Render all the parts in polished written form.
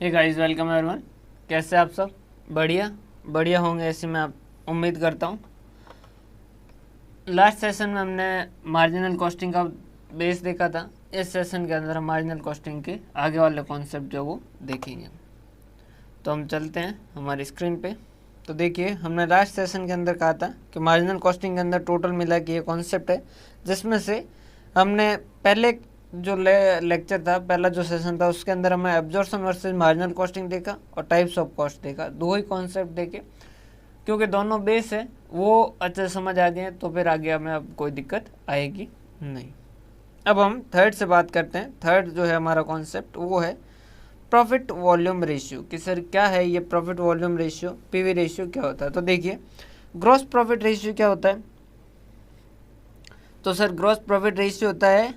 Hey guys, welcome everyone. कैसे आप सब? बढ़िया होंगे ऐसी मैं आप उम्मीद करता हूँ। लास्ट सेशन में हमने मार्जिनल कॉस्टिंग का बेस देखा था। इस सेशन के अंदर हम मार्जिनल कॉस्टिंग के आगे वाले कॉन्सेप्ट जो वो देखेंगे। तो हम चलते हैं हमारी स्क्रीन पे। तो देखिए, हमने लास्ट सेशन के अंदर कहा था कि मार्जिनल कॉस्टिंग के अंदर टोटल मिला के ये कॉन्सेप्ट है, जिसमें से हमने पहले जो लेक्चर था, पहला जो सेशन था, उसके अंदर हमें एब्जॉर्प्शन वर्सेस मार्जिनल कॉस्टिंग देखा और टाइप्स ऑफ कॉस्ट देखा। दो ही कॉन्सेप्ट देखे, क्योंकि दोनों बेस है, वो अच्छे समझ आ गए तो फिर आगे हमें अब कोई दिक्कत आएगी नहीं। अब हम थर्ड से बात करते हैं। थर्ड जो है हमारा कॉन्सेप्ट वो है प्रॉफिट वॉल्यूम रेशियो। कि सर क्या है ये profit volume ratio, PV ratio क्या होता है? तो देखिए, ग्रॉस प्रॉफिट रेशियो क्या होता है? तो सर ग्रॉस प्रॉफिट रेशियो होता है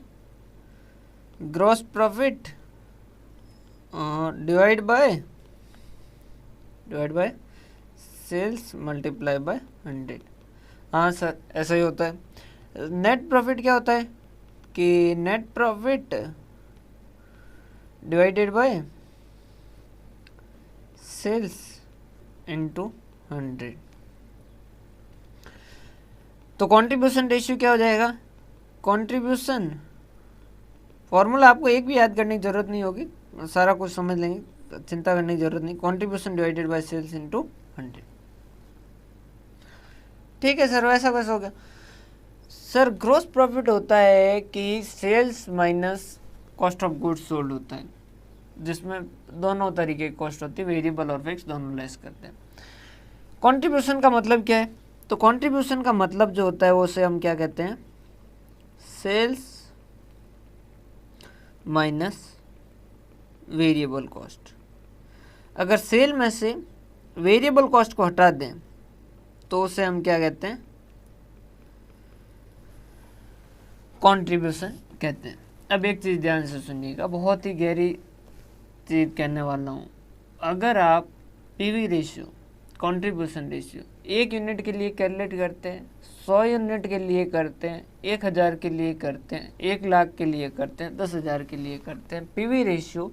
gross profit divide by sales multiply by 100। हाँ सर, ऐसा ही होता है। नेट प्रॉफिट क्या होता है कि net profit divided by sales into 100। तो कंट्रीब्यूशन रेशियो क्या हो जाएगा? कंट्रीब्यूशन फॉर्मूला आपको एक भी याद करने की जरूरत नहीं होगी, सारा कुछ समझ लेंगे, तो चिंता करने की जरूरत नहीं। Contribution divided by sales into 100। ठीक है सर, वैसा कैसा हो गया? सर ग्रोस प्रॉफिट होता है कि sales minus cost of goods sold होता है, जिसमें दोनों तरीके की कॉस्ट होती है, वेरिएबल और फिक्स दोनों लेस करते हैं। कंट्रीब्यूशन का मतलब क्या है? तो कंट्रीब्यूशन का मतलब जो होता है वो उसे हम क्या कहते हैं? Sales minus variable cost. अगर सेल में से वेरिएबल कॉस्ट को हटा दें तो उसे हम क्या कहते हैं? कंट्रीब्यूशन कहते हैं। अब एक चीज़ ध्यान से सुनिएगा, बहुत ही गहरी चीज़ कहने वाला हूँ। अगर आप PV ratio, contribution ratio 1 unit के लिए कैलकुलेट करते हैं, 100 यूनिट के लिए करते हैं, 1000 के लिए करते हैं, 1 लाख के लिए करते हैं, 10,000 के लिए करते हैं, पीवी रेशियो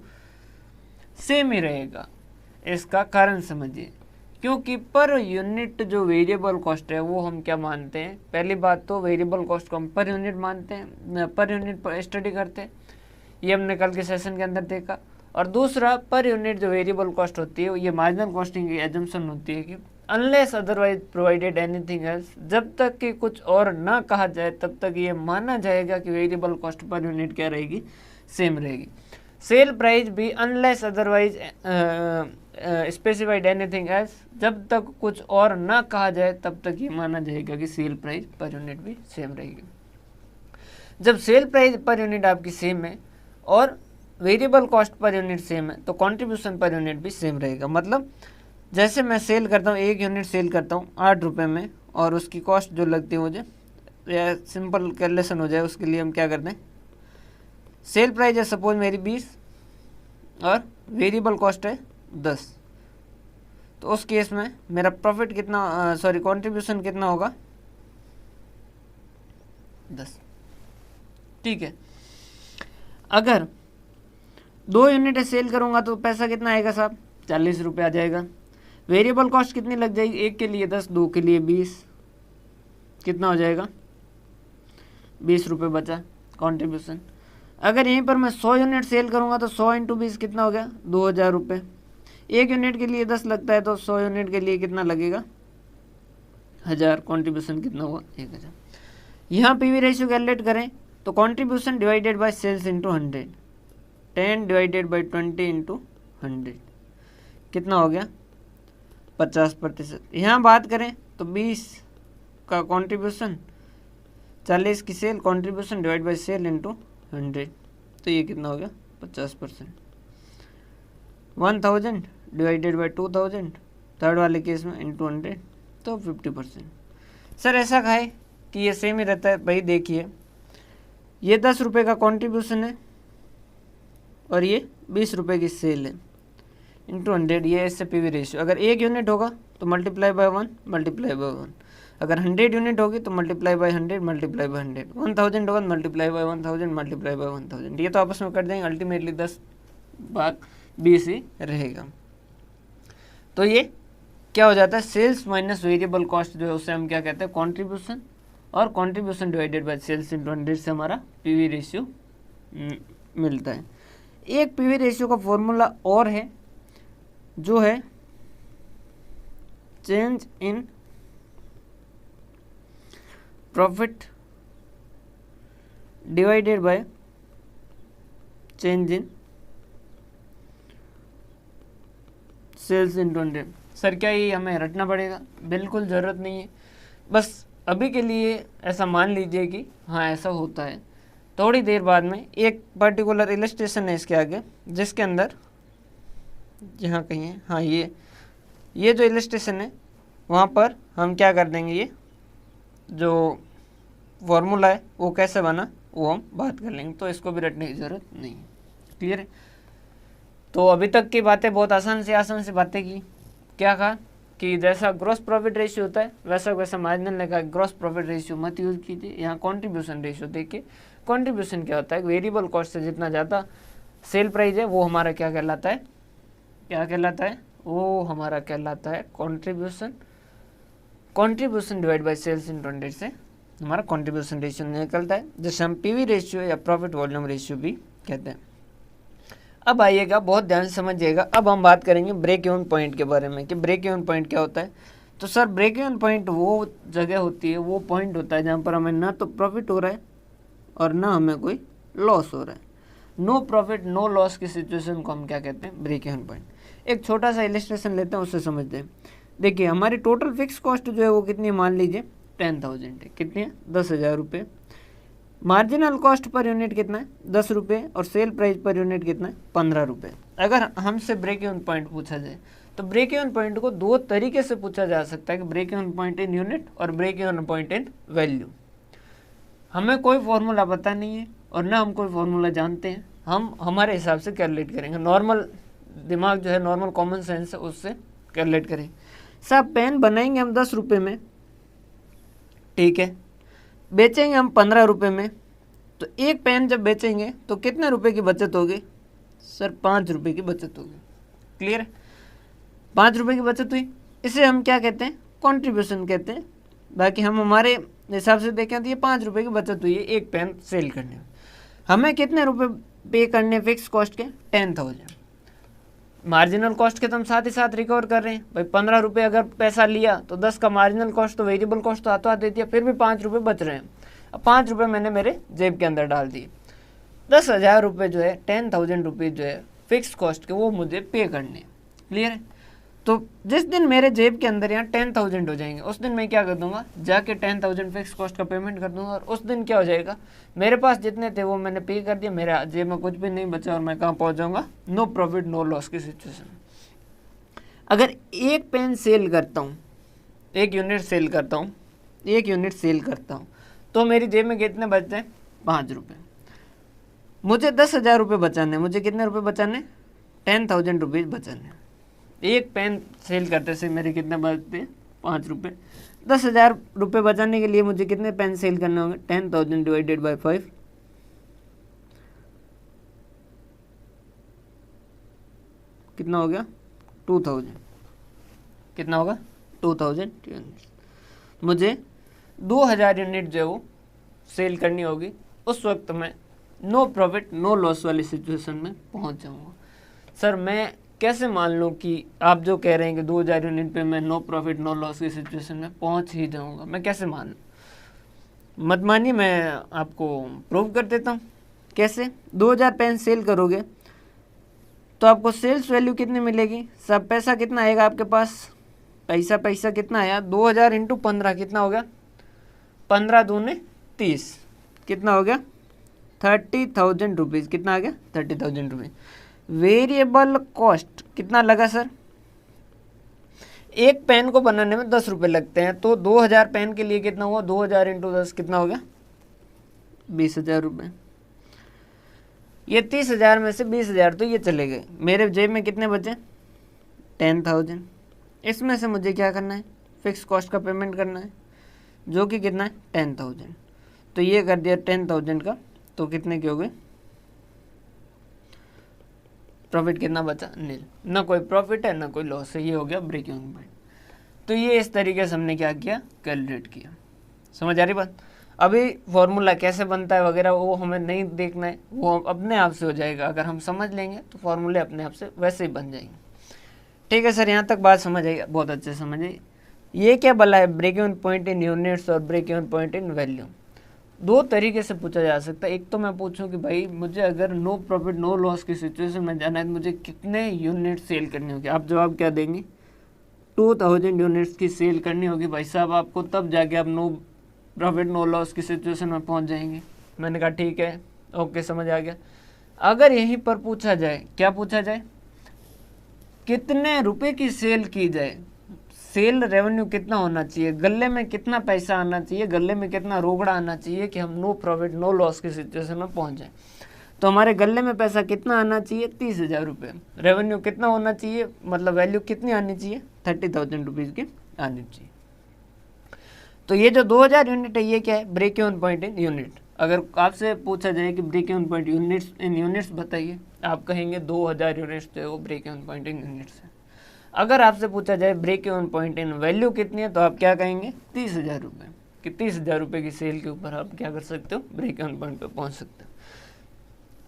सेम ही रहेगा। इसका कारण समझिए, क्योंकि पर यूनिट जो वेरिएबल कॉस्ट है वो हम क्या मानते हैं? पहली बात तो वेरिएबल कॉस्ट को हम पर यूनिट मानते हैं, पर यूनिट पर स्टडी करते हैं, ये हमने कल के सेशन के अंदर देखा। और दूसरा, पर यूनिट जो वेरिएबल कॉस्ट होती है ये मार्जिनल कॉस्टिंग की एजम्पशन होती है कि unless otherwise provided anything else, जब तक कि कुछ और ना कहा जाए तब तक ये माना जाएगा कि वेरिएबल कॉस्ट पर यूनिट क्या रहेगी? सेम रहेगी। सेल प्राइस भी unless otherwise specified anything else, जब तक कुछ और ना कहा जाए तब तक ये माना जाएगा कि सेल प्राइस पर यूनिट भी सेम रहेगी। जब सेल प्राइस पर यूनिट आपकी सेम है और variable cost per unit same है तो कंट्रीब्यूशन पर यूनिट भी सेम रहेगा। मतलब जैसे मैं सेल करता हूँ, 1 यूनिट सेल करता हूँ 8 रुपये में, और उसकी कॉस्ट जो लगती है मुझे, या सिंपल कैलकुलेशन हो जाए उसके लिए हम क्या करते हैं? सेल प्राइस है सपोज मेरी 20 और वेरिएबल कॉस्ट है 10, तो उस केस में मेरा प्रॉफिट कितना, सॉरी कंट्रीब्यूशन कितना होगा? 10। ठीक है। अगर 2 यूनिट सेल करूंगा तो पैसा कितना आएगा साहब? 40 रुपये आ जाएगा। वेरिएबल कॉस्ट कितनी लग जाएगी? 1 के लिए 10, 2 के लिए 20, कितना हो जाएगा? 20 रुपये बचा कंट्रीब्यूशन। अगर यहीं पर मैं 100 यूनिट सेल करूंगा तो 100 इंटू 20 कितना हो गया? 2000 रुपये। 1 यूनिट के लिए 10 लगता है तो 100 यूनिट के लिए कितना लगेगा? 1000। कंट्रीब्यूशन कितना हुआ? 1000। यहाँ पीवी रेशियो कैलकुलेट करें तो contribution divided by sales into 100, 10 divided by 20 into 100 कितना हो गया? 50%। यहाँ बात करें तो 20 का कंट्रीब्यूशन, 40 की sale, contribution divide by sale into 100, तो ये कितना हो गया? 50%। 1000 डिवाइडेड बाई 2000 थर्ड वाले केस में इंटू 100, तो 50%। सर ऐसा कहा है कि ये सेम ही रहता है। भाई देखिए, ये 10 रुपये का कंट्रीब्यूशन है और ये 20 रुपये की सेल है, इंटू 100, ये इससे पीवी रेशियो। अगर 1 यूनिट होगा तो मल्टीप्लाई बाय 1 मल्टीप्लाई बाय 1, अगर 100 यूनिट होगी तो मल्टीप्लाई बाय 100 मल्टीप्लाई बाय 100, 1000 होगा मल्टीप्लाई बाय 1000 मल्टीप्लाई बाय 1000। ये तो आपस में कट जाएंगे, अल्टीमेटली 10 भाग 20 ही रहेगा। तो ये क्या हो जाता है, सेल्स माइनस वेरिएबल कॉस्ट जो है उसे हम क्या कहते हैं, कंट्रीब्यूशन, और contribution divided by sales into 100 से हमारा पीवी रेशियो मिलता है। एक पीवी रेशियो का फॉर्मूला और है जो है change in profit divided by change in sales into 100। Sir क्या ये हमें रटना पड़ेगा? बिल्कुल ज़रूरत नहीं है, बस अभी के लिए ऐसा मान लीजिए कि हाँ ऐसा होता है। थोड़ी देर बाद में एक पर्टिकुलर इलस्ट्रेशन है इसके आगे, जिसके अंदर यहाँ कहीं है, हाँ ये जो इलस्ट्रेशन है वहाँ पर हम क्या कर देंगे, ये जो फॉर्मूला है वो कैसे बना वो हम बात कर लेंगे, तो इसको भी रटने की ज़रूरत नहीं है। क्लियर है? तो अभी तक की बातें बहुत आसान से बातें की। क्या कहा कि जैसा ग्रॉस प्रॉफिट रेशियो होता है वैसा मार्जिनल ने कहा ग्रॉस प्रॉफिट रेशियो मत यूज़ कीजिए। यहाँ कंट्रीब्यूशन रेशियो देखिए, कंट्रीब्यूशन क्या होता है, वेरिएबल कॉस्ट से जितना ज़्यादा सेल प्राइस है वो हमारा क्या कहलाता है, वो हमारा कहलाता है कंट्रीब्यूशन डिवाइड बाय सेल्स इन 100 से हमारा कंट्रीब्यूशन रेशियो निकलता है, जैसे हम पीवी रेशियो या प्रॉफिट वॉल्यूम रेशियो भी कहते हैं। अब आइएगा, बहुत ध्यान से समझिएगा, अब हम बात करेंगे ब्रेक इवन पॉइंट के बारे में कि ब्रेक इवन पॉइंट क्या होता है। तो सर ब्रेक इवन पॉइंट वो जगह होती है, वो पॉइंट होता है जहाँ पर हमें ना तो प्रॉफिट हो रहा है और ना हमें कोई लॉस हो रहा है। नो प्रॉफिट नो लॉस की सिचुएशन को हम क्या कहते हैं, ब्रेक इवन पॉइंट। एक छोटा सा इलस्ट्रेशन लेते हैं, उससे समझते हैं। देखिए हमारी टोटल फिक्स कॉस्ट जो है वो कितनी, मान लीजिए 10,000 है। कितनी है? 10,000 रुपये। मार्जिनल कॉस्ट पर यूनिट कितना है? 10 रुपये। और सेल प्राइस पर यूनिट कितना है? 15 रुपये। अगर हमसे ब्रेक इवन पॉइंट पूछा जाए तो ब्रेक इवन पॉइंट को दो तरीके से पूछा जा सकता है कि break even point in unit और break even point in value. हमें कोई फॉर्मूला पता नहीं है और ना हम कोई फॉर्मूला जानते हैं, हम हमारे हिसाब से कैलकुलेट करेंगे। नॉर्मल दिमाग जो है, नॉर्मल कॉमन सेंस है, उससे कैलकुलेट करें। साहब पेन बनाएंगे हम 10 रुपये में, ठीक है, बेचेंगे हम 15 रुपये में, तो एक पेन जब बेचेंगे तो कितने रुपए की बचत होगी? सर 5 रुपये की बचत होगी। क्लियर है? 5 रुपये की बचत हुई, इसे हम क्या कहते हैं? कंट्रीब्यूशन कहते हैं। बाकी हम हमारे हिसाब से देखें तो ये 5 रुपये की बचत हुई है एक पेन सेल करने में। हमें कितने रुपए पे करने फिक्स कॉस्ट के? 10,000। मार्जिनल कॉस्ट के तो हम साथ ही साथ रिकवर कर रहे हैं भाई। 15 रुपये अगर पैसा लिया तो 10 का मार्जिनल कॉस्ट तो वेरिएबल कॉस्ट तो हाथों हाथ देती है, फिर भी 5 रुपये बच रहे हैं। अब 5 रुपये मैंने मेरे जेब के अंदर डाल दिए। 10,000 रुपये जो है, 10,000 रुपीज़ जो है फिक्स कॉस्ट के, वो मुझे पे करने। क्लियर है? तो जिस दिन मेरे जेब के अंदर यहाँ 10,000 हो जाएंगे, उस दिन मैं क्या कर दूंगा, जाके 10,000 फिक्स कॉस्ट का पेमेंट कर दूंगा। और उस दिन क्या हो जाएगा, मेरे पास जितने थे वो मैंने पे कर दिया, मेरे जेब में कुछ भी नहीं बचा और मैं कहाँ पहुँच जाऊँगा? नो प्रॉफिट नो लॉस की सिचुएशन। अगर एक पेन सेल करता हूँ, एक यूनिट सेल करता हूँ तो मेरी जेब में कितने बचते हैं? 5 रुपये। मुझे 10,000 रुपये बचाने, मुझे कितने रुपये बचाने? 10,000 रुपीज़ बचाने। एक पेन सेल करते से मेरे कितने बचते हैं? 5 रुपये। 10,000 रुपये बचाने के लिए मुझे कितने पेन सेल करने होंगे? 10,000 डिवाइडेड बाय 5, कितना हो गया? 2,000। कितना होगा? 2,000 यूनिट। मुझे 2,000 यूनिट जो है वो सेल करनी होगी। उस वक्त मैं नो प्रॉफिट नो लॉस वाली सिचुएशन में पहुंच जाऊंगा। सर मैं कैसे मान लूँ कि आप जो कह रहे हैं कि 2,000 यूनिट पे मैं नो प्रॉफिट नो लॉस की सिचुएशन में पहुंच ही जाऊंगा? मैं कैसे मान लूँ? मत मानिए, मैं आपको प्रूव कर देता हूँ। कैसे? 2,000 पेन सेल करोगे तो आपको सेल्स वैल्यू कितनी मिलेगी? सब पैसा कितना आएगा आपके पास? पैसा कितना आया? 2,000 इंटू 15 कितना हो गया? 15 दूने 30, कितना हो गया? 30,000 रुपीज़। कितना आ गया? 30,000 रुपीज़। वेरिएबल कॉस्ट कितना लगा सर? एक पेन को बनाने में 10 रुपये लगते हैं, तो 2,000 पेन के लिए कितना हुआ? 2,000 इंटू 10 कितना हो गया? 20,000 रुपये। ये 30,000 में से 20,000 तो ये चले गए, मेरे जेब में कितने बचे? 10,000। इसमें से मुझे क्या करना है? फिक्स कॉस्ट का पेमेंट करना है, जो कि कितना है? 10,000। तो ये कर दिया 10,000 का, तो कितने के हो गए? प्रॉफिट कितना बचा, नील, ना कोई प्रॉफिट है ना कोई लॉस है, ये हो गया ब्रेक इवन पॉइंट। तो ये इस तरीके से हमने क्या किया, कैलकुलेट किया। समझ आ रही बात। अभी फॉर्मूला कैसे बनता है वगैरह वो हमें नहीं देखना है, वो अपने आप से हो जाएगा, अगर हम समझ लेंगे तो फॉर्मूले अपने आप से वैसे ही बन जाएंगे। ठीक है सर, यहाँ तक बात समझ आई, बहुत अच्छे से समझ आई। ये क्या बोला है, break even point in units और break even point in value. दो तरीके से पूछा जा सकता है। एक तो मैं पूछूं कि भाई मुझे अगर नो प्रॉफिट नो लॉस की सिचुएशन में जाना है तो मुझे कितने यूनिट सेल करनी होगी। आप जवाब क्या देंगे, 2000 यूनिट्स की सेल करनी होगी भाई साहब आपको, तब जाके आप नो प्रॉफिट नो लॉस की सिचुएशन में पहुंच जाएंगे। मैंने कहा ठीक है, ओके, समझ आ गया। अगर यहीं पर पूछा जाए, क्या पूछा जाए, कितने रुपए की सेल की जाए, सेल रेवेन्यू कितना होना चाहिए, गले में कितना पैसा आना चाहिए, गले में कितना रोकड़ा आना चाहिए कि हम नो प्रॉफिट नो लॉस की सिचुएशन में पहुंच जाए। तो हमारे गले में पैसा कितना आना चाहिए, 30,000 रुपये। रेवेन्यू कितना होना चाहिए, मतलब वैल्यू कितनी आनी चाहिए, 30,000 रुपीज़ की आनी चाहिए। तो ये जो 2000 यूनिट है ये क्या है, break even point in unit. अगर आपसे पूछा जाए कि break even point units in units बताइए, आप कहेंगे 2000 यूनिट्स जो है वो break even point in units है। अगर आपसे पूछा जाए break even point in value कितनी है, तो आप क्या कहेंगे, 30,000 रुपये, कि 30,000 रुपये की सेल के ऊपर आप क्या कर सकते हो, ब्रेक इवन पॉइंट पे पहुंच सकते हो।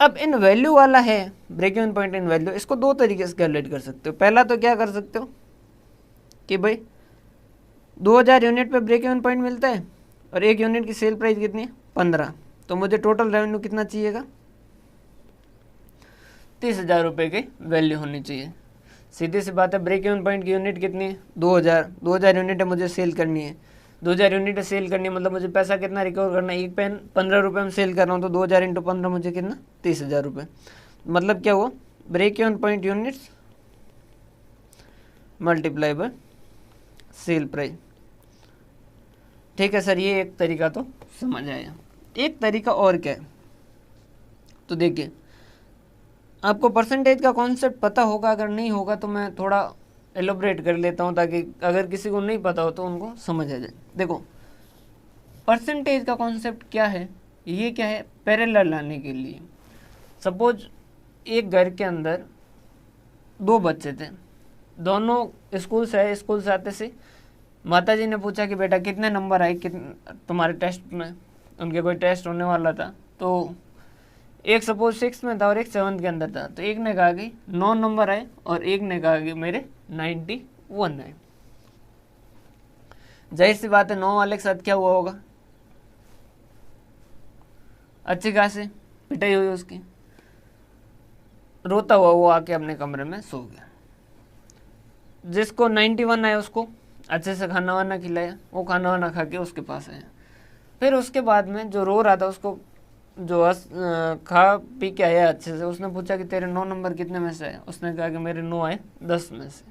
अब इन वैल्यू वाला है break even point in value, इसको दो तरीके से कैलकुलेट कर सकते हो। पहला तो क्या कर सकते हो कि भाई 2000 यूनिट पे ब्रेक इवन पॉइंट मिलता है और एक यूनिट की सेल प्राइस कितनी है, 15, तो मुझे टोटल रेवेन्यू कितना चाहिएगा, 30,000 रुपये की वैल्यू होनी चाहिए। सीधी सी बात है, ब्रेक इवन पॉइंट की यूनिट कितनी है, 2000 यूनिट है मुझे सेल करनी है। 2000 यूनिट सेल करनी है मतलब मुझे पैसा कितना रिकवर करना है, एक पेन 15 रुपये में सेल कर रहा हूँ तो 2000 × 15 मुझे कितना, 30,000 रुपये। मतलब क्या हुआ, break even point units multiply by sale price. ठीक है सर, ये एक तरीका तो समझ आया। एक तरीका और क्या है, तो देखिए आपको परसेंटेज का कॉन्सेप्ट पता होगा, अगर नहीं होगा तो मैं थोड़ा एलोबरेट कर लेता हूँ ताकि अगर किसी को नहीं पता हो तो उनको समझ आ जाए। देखो परसेंटेज का कॉन्सेप्ट क्या है, ये क्या है, पैरेलल लाने के लिए। सपोज एक घर के अंदर दो बच्चे थे, दोनों स्कूल से आते से माताजी ने पूछा कि बेटा कितने नंबर आए तुम्हारे टेस्ट में, उनके कोई टेस्ट होने वाला था। तो एक सपोज 6 में था और एक 7 के अंदर था, तो एक ने कहा कि 9 नंबर आए और एक ने कहा कि मेरे 91 आए। जाहिर सी बात है 9 वाले के साथ क्या हुआ होगा, अच्छी खासी पिटाई हुई उसकी, रोता हुआ वो आके अपने कमरे में सो गया। जिसको 91 आया उसको अच्छे से खाना वाना खिलाया, वो खाना वाना खा के उसके पास आया। फिर उसके बाद में जो रो रहा था उसको जो खा पी के आया अच्छे से, उसने पूछा कि तेरे 9 नंबर कितने में से आए, उसने कहा कि मेरे 9 आए 10 में से।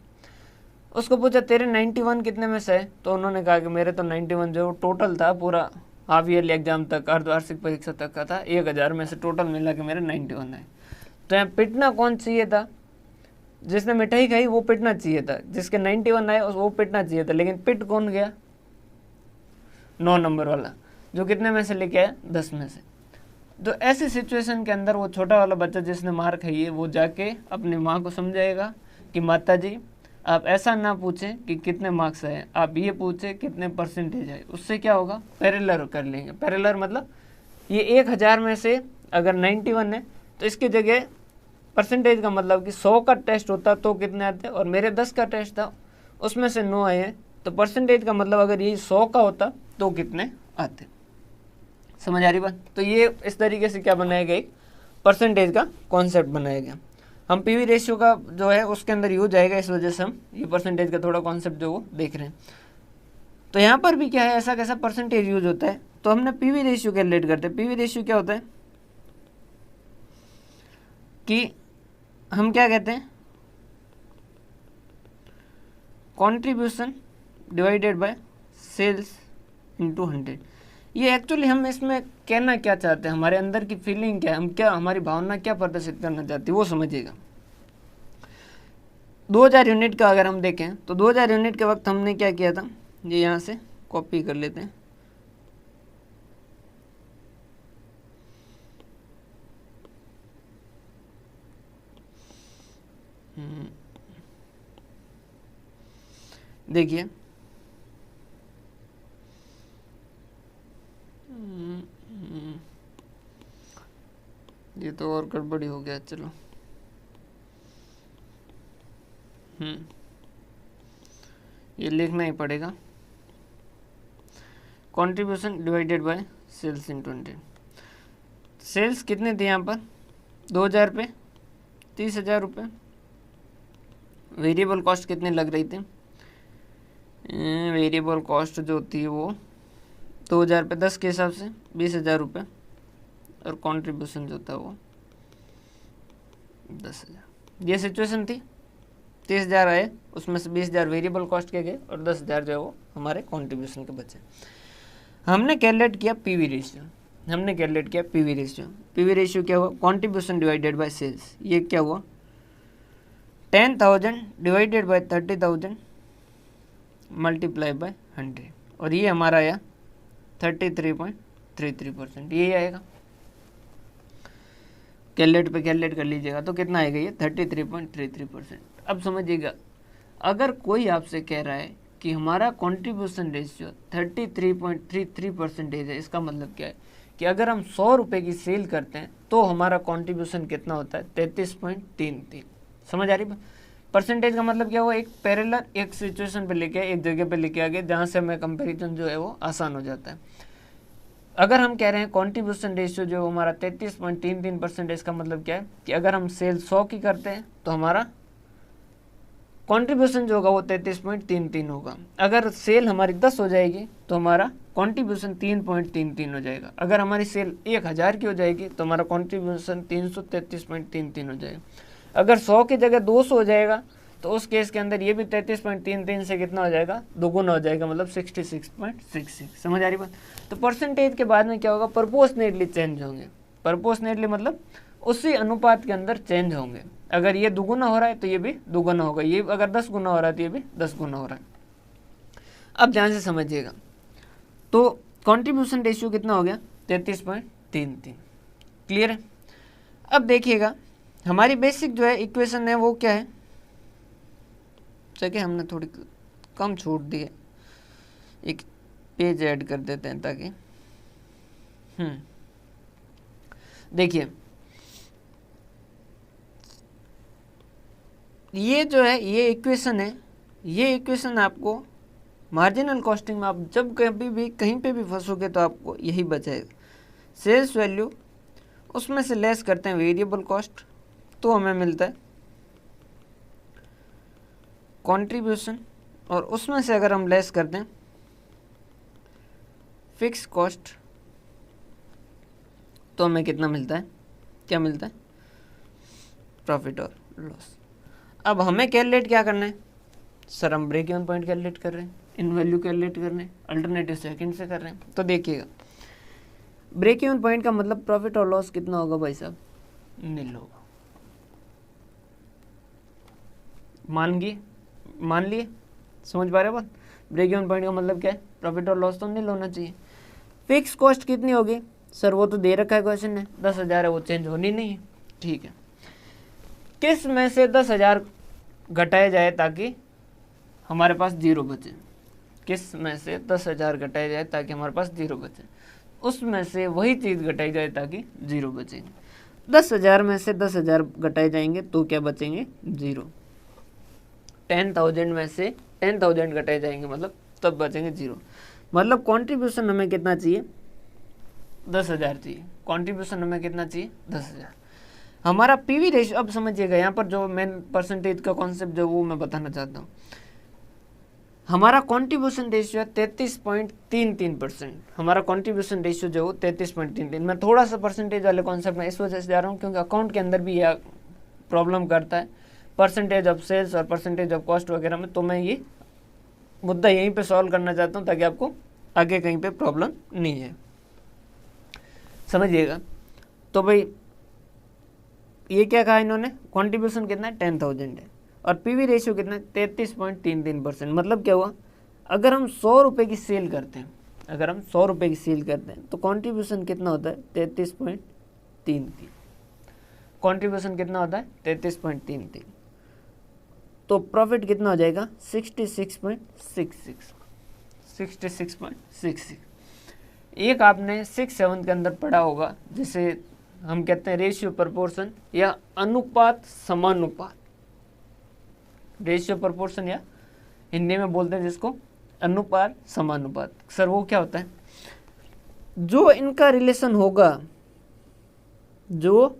उसको पूछा तेरे 91 कितने में से आए, तो उन्होंने कहा कि मेरे तो 91 जो टोटल था पूरा हाफ ईयरली एग्जाम तक, अर्धवार्षिक परीक्षा तक का था, 1000 में से टोटल मिला के मेरे 91 आए। तो यहाँ पिटना कौन चाहिए था, जिसने मिठाई खाई वो पिटना चाहिए था, जिसके 91 आए वो पिटना चाहिए था, लेकिन पिट कौन गया, 9 नंबर वाला, जो कितने में से लेके आया, 10 में से। तो ऐसी सिचुएशन के अंदर वो छोटा वाला बच्चा जिसने मार खाई है वो जाके अपनी माँ को समझाएगा कि माता जी आप ऐसा ना पूछें कि कितने मार्क्स आए, आप ये पूछें कितने परसेंटेज आए। उससे क्या होगा, पैरेलल कर लेंगे। पैरेलल मतलब ये 1000 में से अगर 91 है तो इसकी जगह परसेंटेज का मतलब कि 100 का टेस्ट होता तो कितने आते, और मेरे 10 का टेस्ट था उसमें से 9 आए हैं, तो परसेंटेज का मतलब अगर ये 100 का होता तो कितने आते। समझ आ रही बात। तो ये इस तरीके से क्या बनाया गया, एक परसेंटेज का कॉन्सेप्ट बनाया गया। हम पीवी रेशियो का जो है उसके अंदर यूज आएगा, इस वजह से हम ये परसेंटेज का थोड़ा कॉन्सेप्ट जो वो देख रहे हैं। तो यहाँ पर भी क्या है, ऐसा कैसा परसेंटेज यूज होता है, तो हमने पीवी रेशियो कैलकुलेट करते हैं। पीवी रेशियो क्या होता है कि हम क्या कहते हैं, contribution divided by sales into 100। ये एक्चुअली हम इसमें कहना क्या चाहते हैं, हमारे अंदर की फीलिंग क्या है, हम क्या, हमारी भावना क्या प्रदर्शित करना चाहती है वो समझिएगा। 2000 यूनिट का अगर हम देखें तो 2000 यूनिट के वक्त हमने क्या किया था, ये यहाँ से कॉपी कर लेते हैं। देखिए ये तो और गड़बड़ी हो गया, चलो ये लिखना ही पड़ेगा, contribution divided by sales in 20। Sales कितने थे यहाँ पर 2000 रुपये, 30,000 रुपये। वेरिएबल कॉस्ट कितने लग रही थी, वेरिएबल कॉस्ट जो थी वो 2000 रुपये 10 के हिसाब से 20,000 रुपये, और कंट्रीब्यूशन जो था वो 10,000। ये सिचुएशन थी, 30,000 आए, उसमें से 20,000 वेरिएबल कॉस्ट के गए और 10,000 जो है वो हमारे कंट्रीब्यूशन के बचे। हमने कैलकुलेट किया पीवी रेशियो, पीवी रेशियो क्या हुआ, कंट्रीब्यूशन डिवाइडेड बाय सेल्स। ये क्या हुआ 10,000 डिवाइडेड बाय 30,000 मल्टीप्लाई बाय 100, और ये हमारा आया 33.33%। यही आएगा, कैलकुलेट कर लीजिएगा तो कितना आएगा ये 33.33%। अब समझिएगा, अगर कोई आपसे कह रहा है कि हमारा कंट्रीब्यूशन रेशियो 33.33% है, इसका मतलब क्या है कि अगर हम 100 रुपये की सेल करते हैं तो हमारा कंट्रीब्यूशन कितना होता है 33.33। समझ आ रही है? परसेंटेज का मतलब क्या हुआ, एक पैरेलल एक सिचुएशन पे लेके एक जगह पे लेके आ गए जहाँ से हमें कंपैरिजन जो है वो आसान हो जाता है। अगर हम कह रहे हैं कंट्रीब्यूशन रेशियो जो हमारा 33.33%, इसका मतलब क्या है कि अगर हम सेल 100 की करते हैं तो हमारा कंट्रीब्यूशन जो होगा वो 33.33 होगा। अगर सेल हमारी 10 हो जाएगी तो हमारा कंट्रीब्यूशन 3.33 हो जाएगा। अगर हमारी सेल 1000 की हो जाएगी तो हमारा कंट्रीब्यूशन 333.33 हो जाएगा। अगर 100 की जगह 200 हो जाएगा तो उस केस के अंदर ये भी 33.33 से कितना हो जाएगा, दोगुना हो जाएगा, मतलब 66.66। समझ आ रही बात? तो परसेंटेज के बाद में क्या होगा, प्रोपोर्शनेटली चेंज होंगे। प्रोपोर्शनेटली मतलब उसी अनुपात के अंदर चेंज होंगे। अगर ये दुगुना हो रहा है तो ये भी दुगुना होगा, ये अगर 10 गुना हो रहा है तो ये भी 10 गुना हो रहा है। अब ध्यान से समझिएगा, तो कंट्रीब्यूशन रेशियो कितना हो गया 33.33। क्लियर है? अब देखिएगा हमारी बेसिक जो है इक्वेशन है वो क्या है, जगह हमने थोड़ी कम छूट दी है, एक पेज ऐड कर देते हैं ताकि देखिए ये जो है ये इक्वेशन है, ये इक्वेशन आपको मार्जिनल कॉस्टिंग में आप जब कभी भी कहीं पे भी फंसोगे तो आपको यही बचाएगा। सेल्स वैल्यू उसमें से लेस करते हैं वेरिएबल कॉस्ट तो हमें मिलता है कंट्रीब्यूशन, और उसमें से अगर हम लेस कर दें फिक्स कॉस्ट तो हमें कितना मिलता है, क्या मिलता है, प्रॉफिट और लॉस। अब हमें कैलकुलेट क्या करना है सर, हम ब्रेक इवन पॉइंट कैलकुलेट कर रहे हैं, इन वैल्यू कैलकुलेट कर रहे हैं, अल्टरनेटिव सेकंड से कर रहे हैं। तो देखिएगा ब्रेक इवन पॉइंट का मतलब प्रॉफिट और लॉस कितना होगा भाई साहब, नील होगा। मान लिए, समझ पा रहे बात? ब्रेक इवन पॉइंट का मतलब क्या है, प्रॉफिट और लॉस तो नील होना चाहिए। फिक्स कॉस्ट कितनी होगी सर, वो तो दे रखा है क्वेश्चन में, 10,000 है, वो चेंज होनी नहीं है। ठीक है, किस में से 10,000 घटाया जाए ताकि हमारे पास 0 बचे, किस में से 10,000 घटाया जाए ताकि हमारे पास 0 बचे, उसमें से वही चीज़ घटाई जाए ताकि 0 बचेंगे। 10,000 में से 10,000 घटाए जाएंगे तो क्या बचेंगे 0। 10,000 में से 10,000 घटाए जाएंगे मतलब तब बचेंगे 0। मतलब कंट्रीब्यूशन हमें कितना चाहिए 10,000 चाहिए, कंट्रीब्यूशन हमें कितना चाहिए 10,000। हमारा पीवी रेशियो, अब समझिएगा यहाँ पर जो मेन परसेंटेज का कॉन्सेप्ट जो वो मैं बताना चाहता हूँ। हमारा कंट्रीब्यूशन रेशियो है 33.33%। हमारा कंट्रीब्यूशन रेशियो जो 33.33। मैं थोड़ा सा परसेंटेज वाले कॉन्सेप्ट में इस वजह से जा रहा हूँ क्योंकि अकाउंट के अंदर भी यह प्रॉब्लम करता है, परसेंटेज ऑफ सेल्स और परसेंटेज ऑफ कॉस्ट वगैरह में। तो मैं ये मुद्दा यहीं पे सॉल्व करना चाहता हूँ ताकि आपको आगे कहीं पे प्रॉब्लम नहीं है, समझिएगा। तो भाई ये क्या कहा इन्होंने, कंट्रीब्यूशन कितना है 10,000 है और पीवी रेशियो कितना है 33.33%। मतलब क्या हुआ, अगर हम 100 रुपये की सेल करते हैं, अगर हम 100 रुपये की सेल करते हैं तो कंट्रीब्यूशन कितना होता है 33.33। कंट्रीब्यूशन कितना होता है 33.33। तो प्रॉफिट कितना हो जाएगा 66.66। 66.66। एक आपने 6-7 के अंदर पढ़ा होगा जिसे हम कहते हैं रेशियो प्रोपोर्शन या अनुपात समानुपात। रेशियो प्रोपोर्शन या हिंदी में बोलते हैं जिसको अनुपात समानुपात। सर वो क्या होता है? जो इनका रिलेशन होगा, जो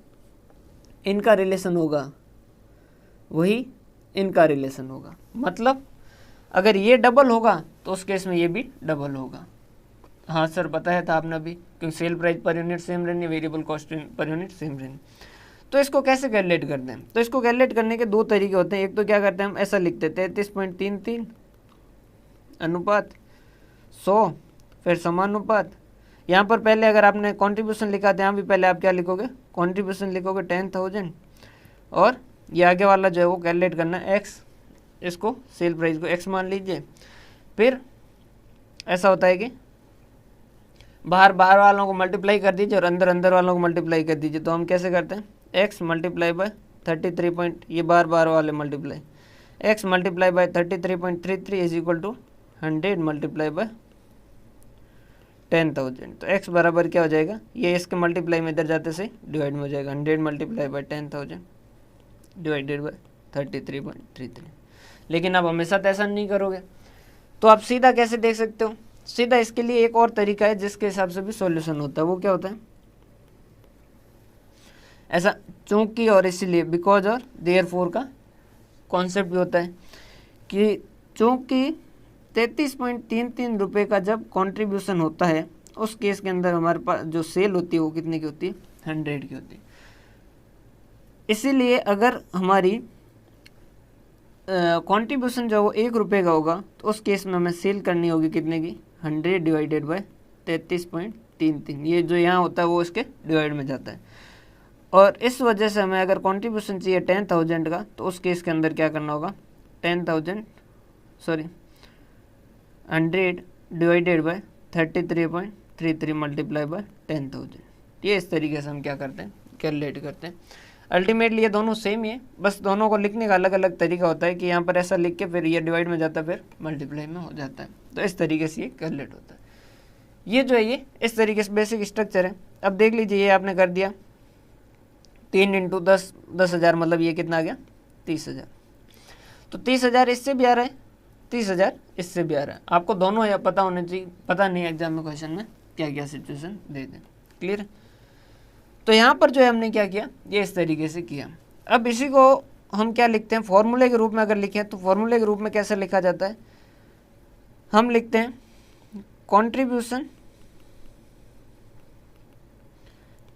इनका रिलेशन होगा वही इनका रिलेशन होगा। मतलब अगर ये डबल होगा तो उस केस में ये भी डबल होगा। हाँ सर बताया था आपने अभी, क्योंकि sale price per unit same रहनी, variable cost per unit same रहनी। तो इसको कैसे कैलकुलेट करते हैं? तो इसको कैलकुलेट करने के दो तरीके होते हैं। एक तो क्या करते हैं हम ऐसा लिखते हैं 33.33 अनुपात 100 फिर समानुपात। यहाँ पर पहले अगर आपने कॉन्ट्रीब्यूशन लिखा था, यहाँ भी पहले आप क्या लिखोगे? कॉन्ट्रीब्यूशन लिखोगे 10,000 और ये आगे वाला जो है वो कैलकुलेट करना है x, इसको सेल प्राइस को x मान लीजिए। फिर ऐसा होता है कि बाहर वालों को मल्टीप्लाई कर दीजिए और अंदर वालों को मल्टीप्लाई कर दीजिए। तो हम कैसे करते हैं? x मल्टीप्लाई बाय 33 ये बाहर वाले multiply, x multiply by 33.33 is equal to 100 multiply by 10,000। तो x बराबर क्या हो जाएगा? ये इसके मल्टीप्लाई में इधर जाते से डिवाइड में हो जाएगा 100 मल्टीप्लाई बाय 10,000 डिवाइडेड बाय 33.33। लेकिन आप हमेशा तो ऐसा नहीं करोगे, तो आप सीधा कैसे देख सकते हो? सीधा इसके लिए एक और तरीका है जिसके हिसाब से भी सॉल्यूशन होता है। वो क्या होता है? ऐसा चूंकि और इसलिए, बिकॉज और देयरफॉर का कॉन्सेप्ट भी होता है कि चूंकि 33.33 रुपये का जब कंट्रीब्यूशन होता है उस केस के अंदर हमारे पास जो सेल होती है वो कितने की होती है? 100 की होती है। इसीलिए अगर हमारी कंट्रीब्यूशन जो वो 1 रुपये का होगा तो उस केस में हमें सेल करनी होगी कितने की? 100 डिवाइडेड बाय 33.33। ये जो यहाँ होता है वो इसके डिवाइड में जाता है। और इस वजह से हमें अगर कंट्रीब्यूशन चाहिए 10,000 का तो उस केस के अंदर क्या करना होगा? 100 डिवाइडेड बाय 33.33 मल्टीप्लाई बाय 10,000। ये इस तरीके से हम क्या करते हैं? कैलकुलेट करते हैं। अल्टीमेटली ये दोनों सेम ही है, बस दोनों को लिखने का अलग अलग तरीका होता है कि यहाँ पर ऐसा लिख के फिर ये डिवाइड में जाता है फिर मल्टीप्लाई में हो जाता है। तो इस तरीके से ये कैलकुलेट होता है। ये जो है ये इस तरीके से बेसिक स्ट्रक्चर है। अब देख लीजिए ये आपने कर दिया 3 × 10,000 मतलब ये कितना आ गया? 30,000। तो 30,000 इससे भी आ रहा है, 30,000 इससे भी आ रहा है। आपको दोनों या पता होने चाहिए, पता नहीं एग्जाम में क्वेश्चन में क्या क्या सिचुएशन दे दें। क्लियर? तो यहाँ पर जो है हमने क्या किया? ये इस तरीके से किया। अब इसी को हम क्या लिखते हैं? फॉर्मूले के रूप में अगर लिखें तो फॉर्मूले के रूप में कैसे लिखा जाता है? हम लिखते हैं कंट्रीब्यूशन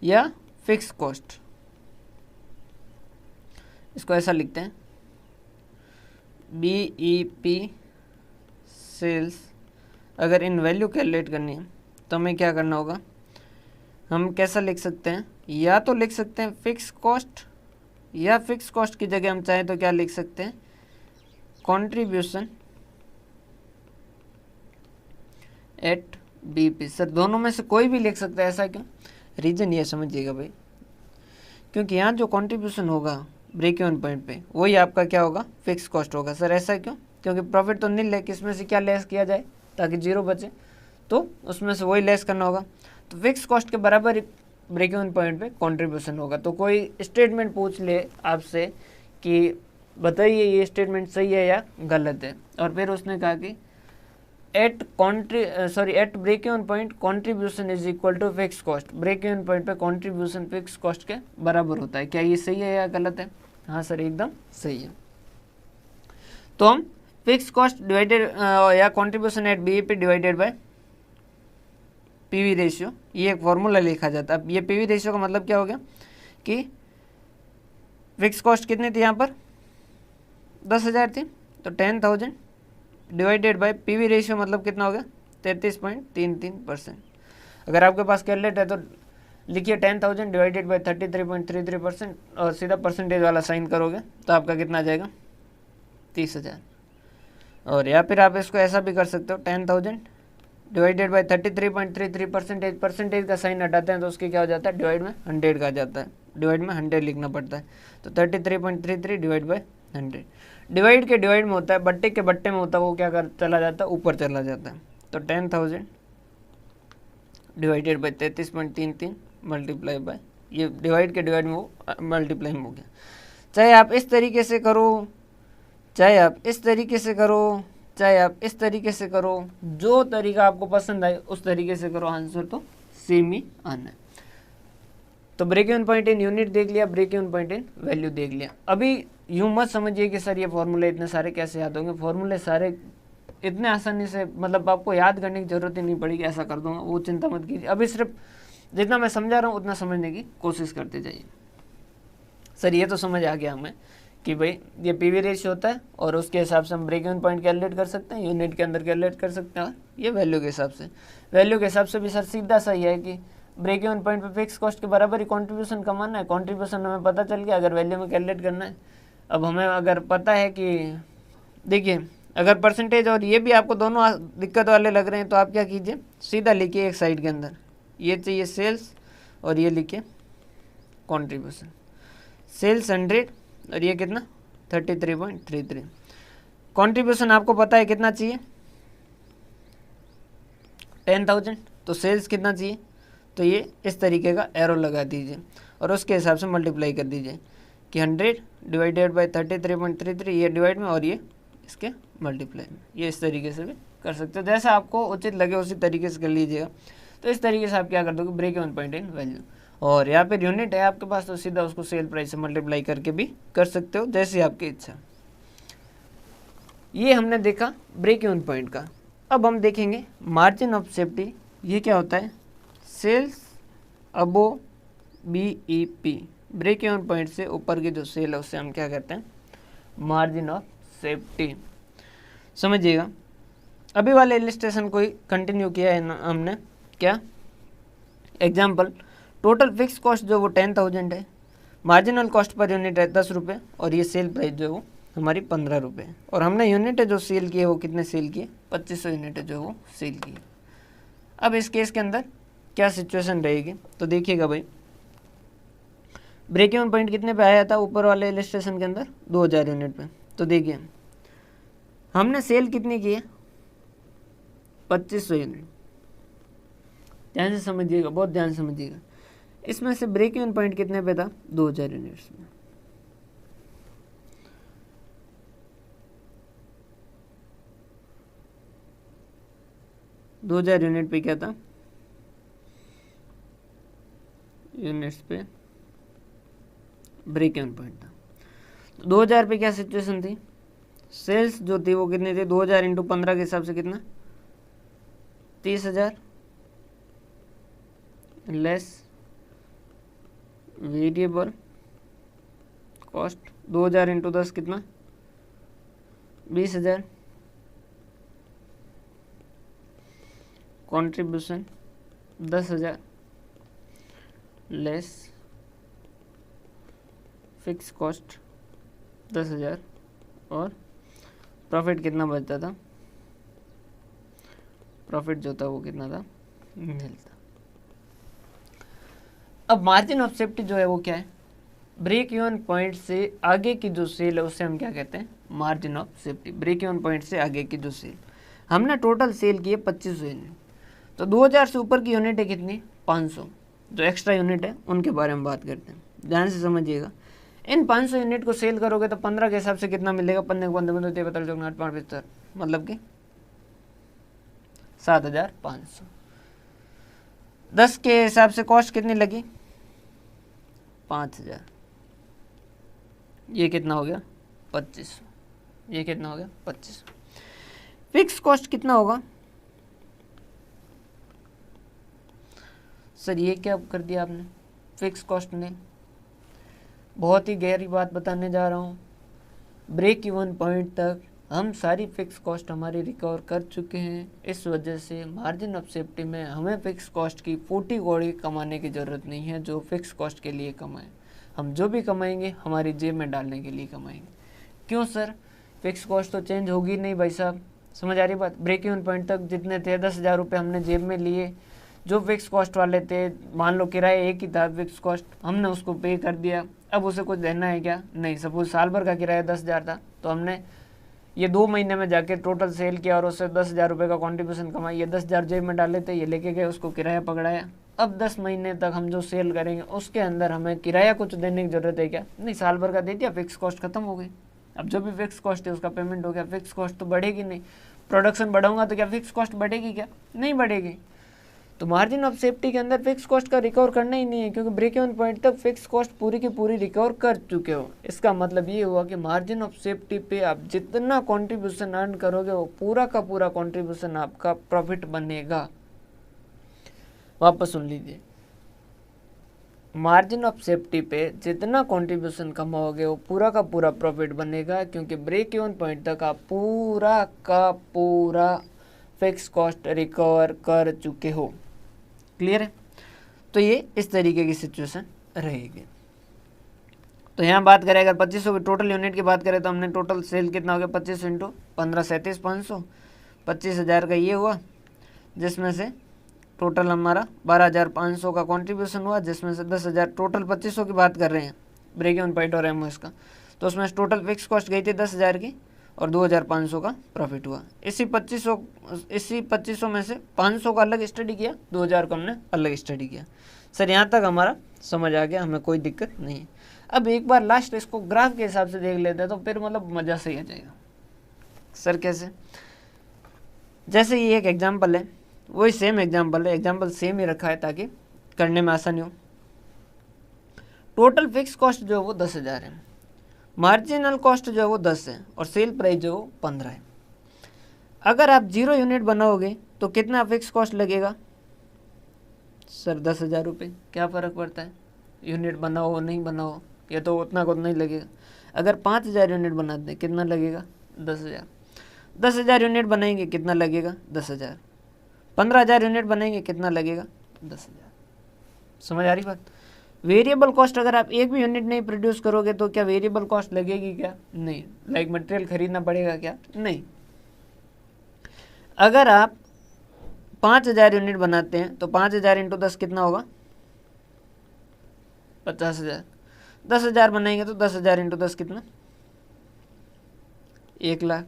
या फिक्स कॉस्ट। इसको ऐसा लिखते हैं BEP सेल्स। अगर इन वैल्यू कैलकुलेट करनी है तो हमें क्या करना होगा? हम कैसा लिख सकते हैं? या तो लिख सकते हैं फिक्स कॉस्ट, या फिक्स कॉस्ट की जगह हम चाहें तो क्या लिख सकते हैं? Contribution eight BP। सर दोनों में से कोई भी लिख सकता है, ऐसा क्यों? रीज़न ये समझिएगा भाई, क्योंकि यहाँ जो कंट्रीब्यूशन होगा ब्रेक इवन पॉइंट पे वही आपका क्या होगा? फिक्स कॉस्ट होगा। सर ऐसा क्यों? क्योंकि प्रॉफिट तो नील है, किसमें से क्या लेस किया जाए ताकि 0 बचे, तो उसमें से वही लेस करना होगा। तो फिक्स कॉस्ट के बराबर ब्रेक इवन पॉइंट पे कंट्रीब्यूशन होगा। तो कोई स्टेटमेंट पूछ ले आपसे कि बताइए ये स्टेटमेंट सही है या गलत है, और फिर उसने कहा कि at break even point contribution is equal to fixed cost. Break even point पे कंट्रीब्यूशन फिक्स कॉस्ट के बराबर होता है। क्या ये सही है या गलत है? हाँ सर एकदम सही है। तो हम फिक्स कॉस्ट डिवाइडेड या contribution at BEP divided by PV ratio, ये एक फॉर्मूला लिखा जाता है। अब ये PV रेशियो का मतलब क्या हो गया कि फिक्स कॉस्ट कितनी थी? यहाँ पर 10,000 थी, तो 10,000 डिवाइडेड बाय PV रेशियो मतलब कितना हो गया? 33.33%। अगर आपके पास कैलकुलेटर है तो लिखिए 10,000 डिवाइडेड बाय 33.33% और सीधा परसेंटेज वाला साइन करोगे तो आपका कितना आ जाएगा? 30,000। और या फिर आप इसको ऐसा भी कर सकते हो 10,000 डिवाइडेड बाय 33.33%। परसेंटेज का साइन हटाते हैं तो उसके क्या हो जाता है? डिवाइड में 100 का आ जाता है। डिवाइड में 100 लिखना पड़ता है। तो 33.33 डिवाइड बाय 100। डिवाइड के डिवाइड में होता है, बट्टे के बट्टे में होता है, वो क्या कर चला जाता है, ऊपर चला जाता है। तो 10,000 डिवाइडेड बाई 33.33 मल्टीप्लाई बाय, ये डिवाइड के डिवाइड में वो मल्टीप्लाई में हो गया। चाहे आप इस तरीके से करो, चाहे आप इस तरीके से करो, चाहे आप इस तरीके से करो, जो तरीका आपको पसंद आए उस तरीके से करो, आंसर तो सेम ही आना है। तो break even point in unit देख लिया, break even point in value देख लिया। अभी यूँ मत समझिए कि सर ये फॉर्मूले इतने सारे कैसे याद होंगे, फॉर्मूले सारे इतने आसानी से, मतलब आपको याद करने की जरूरत ही नहीं पड़ेगी, ऐसा कर दूंगा, वो चिंता मत कीजिए। अभी सिर्फ जितना मैं समझा रहा हूँ उतना समझने की कोशिश करते जाइए। सर ये तो समझ आ गया हमें कि भाई ये पीवी रेशियो होता है और उसके हिसाब से हम ब्रेक इवन पॉइंट कैलकुलेट कर सकते हैं, यूनिट के अंदर कैलकुलेट कर सकते हैं, और ये वैल्यू के हिसाब से, वैल्यू के हिसाब से भी सर सीधा सा ही है कि ब्रेक इवन पॉइंट पे फिक्स कॉस्ट के बराबर ही कॉन्ट्रीब्यूशन कमाना है। कॉन्ट्रीब्यूशन हमें पता चल गया, अगर वैल्यू में कैलकुलेट करना है। अब हमें अगर पता है कि देखिए अगर परसेंटेज और ये भी आपको दोनों दिक्कत वाले लग रहे हैं तो आप क्या कीजिए, सीधा लिखिए एक साइड के अंदर, ये चाहिए सेल्स और ये लिखिए कॉन्ट्रीब्यूशन। सेल्स 100 और ये कितना 33.33। कॉन्ट्रीब्यूशन आपको पता है कितना चाहिए 10,000, तो सेल्स कितना चाहिए, तो ये इस तरीके का एरो लगा दीजिए और उसके हिसाब से मल्टीप्लाई कर दीजिए कि 100 डिवाइडेड बाई 33.33, ये डिवाइड में और ये इसके मल्टीप्लाई में, ये इस तरीके से भी कर सकते हो, जैसा आपको उचित लगे उसी तरीके से कर लीजिएगा। तो इस तरीके से आप क्या कर दोगे, break even point in value, और यहाँ पे यूनिट है आपके पास तो सीधा उसको सेल प्राइस से मल्टीप्लाई करके भी कर सकते हो, जैसी आपकी इच्छा। ये हमने देखा ब्रेक इवन पॉइंट का। अब हम देखेंगे मार्जिन ऑफ सेफ्टी। ये क्या होता है, सेल्स अबो BEP, ब्रेक इवन पॉइंट से ऊपर की जो सेल है उससे हम क्या कहते हैं, मार्जिन ऑफ सेफ्टी। समझिएगा, अभी वाले इलस्ट्रेशन को ही कंटिन्यू किया है हमने। क्या एग्जाम्पल, टोटल फिक्स कॉस्ट जो वो 10,000 है, मार्जिनल कॉस्ट पर यूनिट है 10 रुपये, और ये सेल प्राइस जो है वो हमारी 15 रुपये, और हमने यूनिट है जो सेल किए वो कितने सेल किए, 2500 यूनिट है जो वो सेल किए। अब इस केस के अंदर क्या सिचुएशन रहेगी, तो देखिएगा भाई, ब्रेक इवन पॉइंट कितने पे आया था ऊपर वाले इलस्ट्रेशन के अंदर, 2000 यूनिट पे। तो देखिए हमने सेल कितनी की है, 2500 यूनिट। ध्यान से समझिएगा, बहुत ध्यान से समझिएगा, इसमें से ब्रेक इवन पॉइंट कितने पे था, 2000 यूनिट्स में। दो 2000 यूनिट पे क्या था, यूनिट्स पे ब्रेक इवन पॉइंट था। 2000 पे क्या सिचुएशन थी, सेल्स जो थी वो कितनी थी, 2000 इंटू 15 के हिसाब से कितना, 30,000 लेस वेरिएबल कॉस्ट, 2000 इंटू 10 कितना, 20,000 कंट्रीब्यूशन 10,000 लेस फिक्स कॉस्ट 10,000, और प्रॉफिट कितना बचता था, प्रॉफिट जो था वो कितना था, मिलता। अब मार्जिन ऑफ सेफ्टी जो है वो क्या है, ब्रेक इवन पॉइंट से आगे की जो सेल है उससे हम क्या कहते हैं, margin of safety. Break even point से आगे की जो सेल, हमने टोटल सेल की है 2500 यूनिट, तो 2000 से ऊपर की यूनिट है कितनी, 500, जो एक्स्ट्रा यूनिट है उनके बारे में बात करते हैं। ध्यान से समझिएगा, इन 500 यूनिट को सेल करोगे तो 15 के हिसाब से कितना मिलेगा, 15 मतलब कि 7,500। 10 के हिसाब से कॉस्ट कितनी लगी, 5,000, ये कितना हो गया 2500, ये कितना हो गया 2500। फिक्स कॉस्ट कितना होगा, सर ये क्या कर दिया आपने, फिक्स कॉस्ट ने, बहुत ही गहरी बात बताने जा रहा हूँ। ब्रेक इवन पॉइंट तक हम सारी फिक्स कॉस्ट हमारी रिकवर कर चुके हैं, इस वजह से मार्जिन ऑफ सेफ्टी में हमें फिक्स कॉस्ट की 40 कौड़ी कमाने की ज़रूरत नहीं है, जो फिक्स कॉस्ट के लिए कमाएं। हम जो भी कमाएंगे हमारी जेब में डालने के लिए कमाएंगे। क्यों सर, फिक्स कॉस्ट तो चेंज होगी नहीं भाई साहब, समझ आ रही बात। ब्रेक इवन पॉइंट तक जितने थे 10,000 रुपये हमने जेब में लिए, जो फिक्स कॉस्ट वाले थे, मान लो किराया एक ही था फिक्स कॉस्ट, हमने उसको पे कर दिया, अब उसे कुछ देना है क्या? नहीं। सपोज साल भर का किराया 10,000 था, तो हमने ये 2 महीने में जाके टोटल सेल किया और उससे 10,000 रुपये का कॉन्ट्रीब्यूशन कमाई, ये 10,000 जेब में डाले थे, ये लेके गए, उसको किराया पकड़ाया। अब 10 महीने तक हम जो सेल करेंगे उसके अंदर हमें किराया कुछ देने की ज़रूरत है क्या? नहीं, साल भर का दे दिया, फिक्स कॉस्ट खत्म हो गई। अब जो भी फिक्स कॉस्ट है उसका पेमेंट हो गया, फिक्स कॉस्ट तो बढ़ेगी नहीं। प्रोडक्शन बढ़ाऊंगा तो क्या फिक्स कॉस्ट बढ़ेगी क्या? नहीं बढ़ेगी। तो मार्जिन ऑफ सेफ्टी के अंदर फिक्स कॉस्ट का रिकवर करना ही नहीं है, क्योंकि ब्रेक इवन पॉइंट तक फिक्स कॉस्ट पूरी की पूरी रिकवर कर चुके हो। इसका मतलब ये हुआ कि मार्जिन ऑफ सेफ्टी पे आप जितना कंट्रीब्यूशन अर्न करोगे वो पूरा का पूरा कंट्रीब्यूशन आपका प्रॉफिट बनेगा। वापस सुन लीजिए, मार्जिन ऑफ सेफ्टी पे जितना कंट्रीब्यूशन कमाओगे वो पूरा का पूरा प्रॉफिट बनेगा, क्योंकि ब्रेक इवन पॉइंट तक आप पूरा का पूरा फिक्स कॉस्ट रिकवर कर चुके हो। क्लियर है? तो ये इस तरीके की सिचुएशन रहेगी। तो यहाँ बात करें अगर 2500 की टोटल यूनिट की बात करें तो हमने टोटल सेल कितना हो गया, 25 इंटू 15 37,500, 25,000 का ये हुआ, जिसमें से टोटल हमारा 12,500 का कंट्रीब्यूशन हुआ, जिसमें से 10,000 टोटल 2500 की बात कर रहे हैं ब्रेक इवन पॉइंट और एमओएस का। तो उसमें टोटल फिक्स कॉस्ट गई थी 10,000 की और 2,500 का प्रॉफिट हुआ। इसी 2500 में से 500 का अलग स्टडी किया, 2,000 का हमने अलग स्टडी किया। सर यहाँ तक हमारा समझ आ गया, हमें कोई दिक्कत नहीं है। अब एक बार लास्ट इसको ग्राफ के हिसाब से देख लेते हैं तो फिर मतलब मज़ा सही आ जाएगा। सर कैसे? जैसे ये एक एग्जाम्पल है, वही सेम एग्जाम्पल है, एग्जाम्पल सेम ही रखा है ताकि करने में आसानी हो। टोटल फिक्स कॉस्ट जो है वो 10,000 है, मार्जिनल कॉस्ट जो है वो 10 है और सेल प्राइस जो है वो 15 है। अगर आप 0 यूनिट बनाओगे तो कितना फिक्स कॉस्ट लगेगा? सर 10,000 रुपये। क्या फ़र्क पड़ता है यूनिट बनाओ नहीं बनाओ, ये तो उतना को नहीं लगेगा। अगर 5,000 यूनिट बनाते हैं कितना लगेगा? 10,000। 10,000 यूनिट बनाएंगे कितना लगेगा? 10,000। 15,000 यूनिट बनाएंगे कितना लगेगा? 10,000। समझ आ रही बात? वेरिएबल कॉस्ट अगर आप एक भी यूनिट नहीं प्रोड्यूस करोगे तो क्या वेरिएबल कॉस्ट लगेगी क्या? नहीं। लाइक मटेरियल खरीदना पड़ेगा क्या? नहीं। अगर आप 5,000 यूनिट बनाते हैं तो 5,000 इंटू 10 कितना होगा? 50,000। 10,000 बनाएंगे तो 10,000 इंटू 10 कितना? 1,00,000।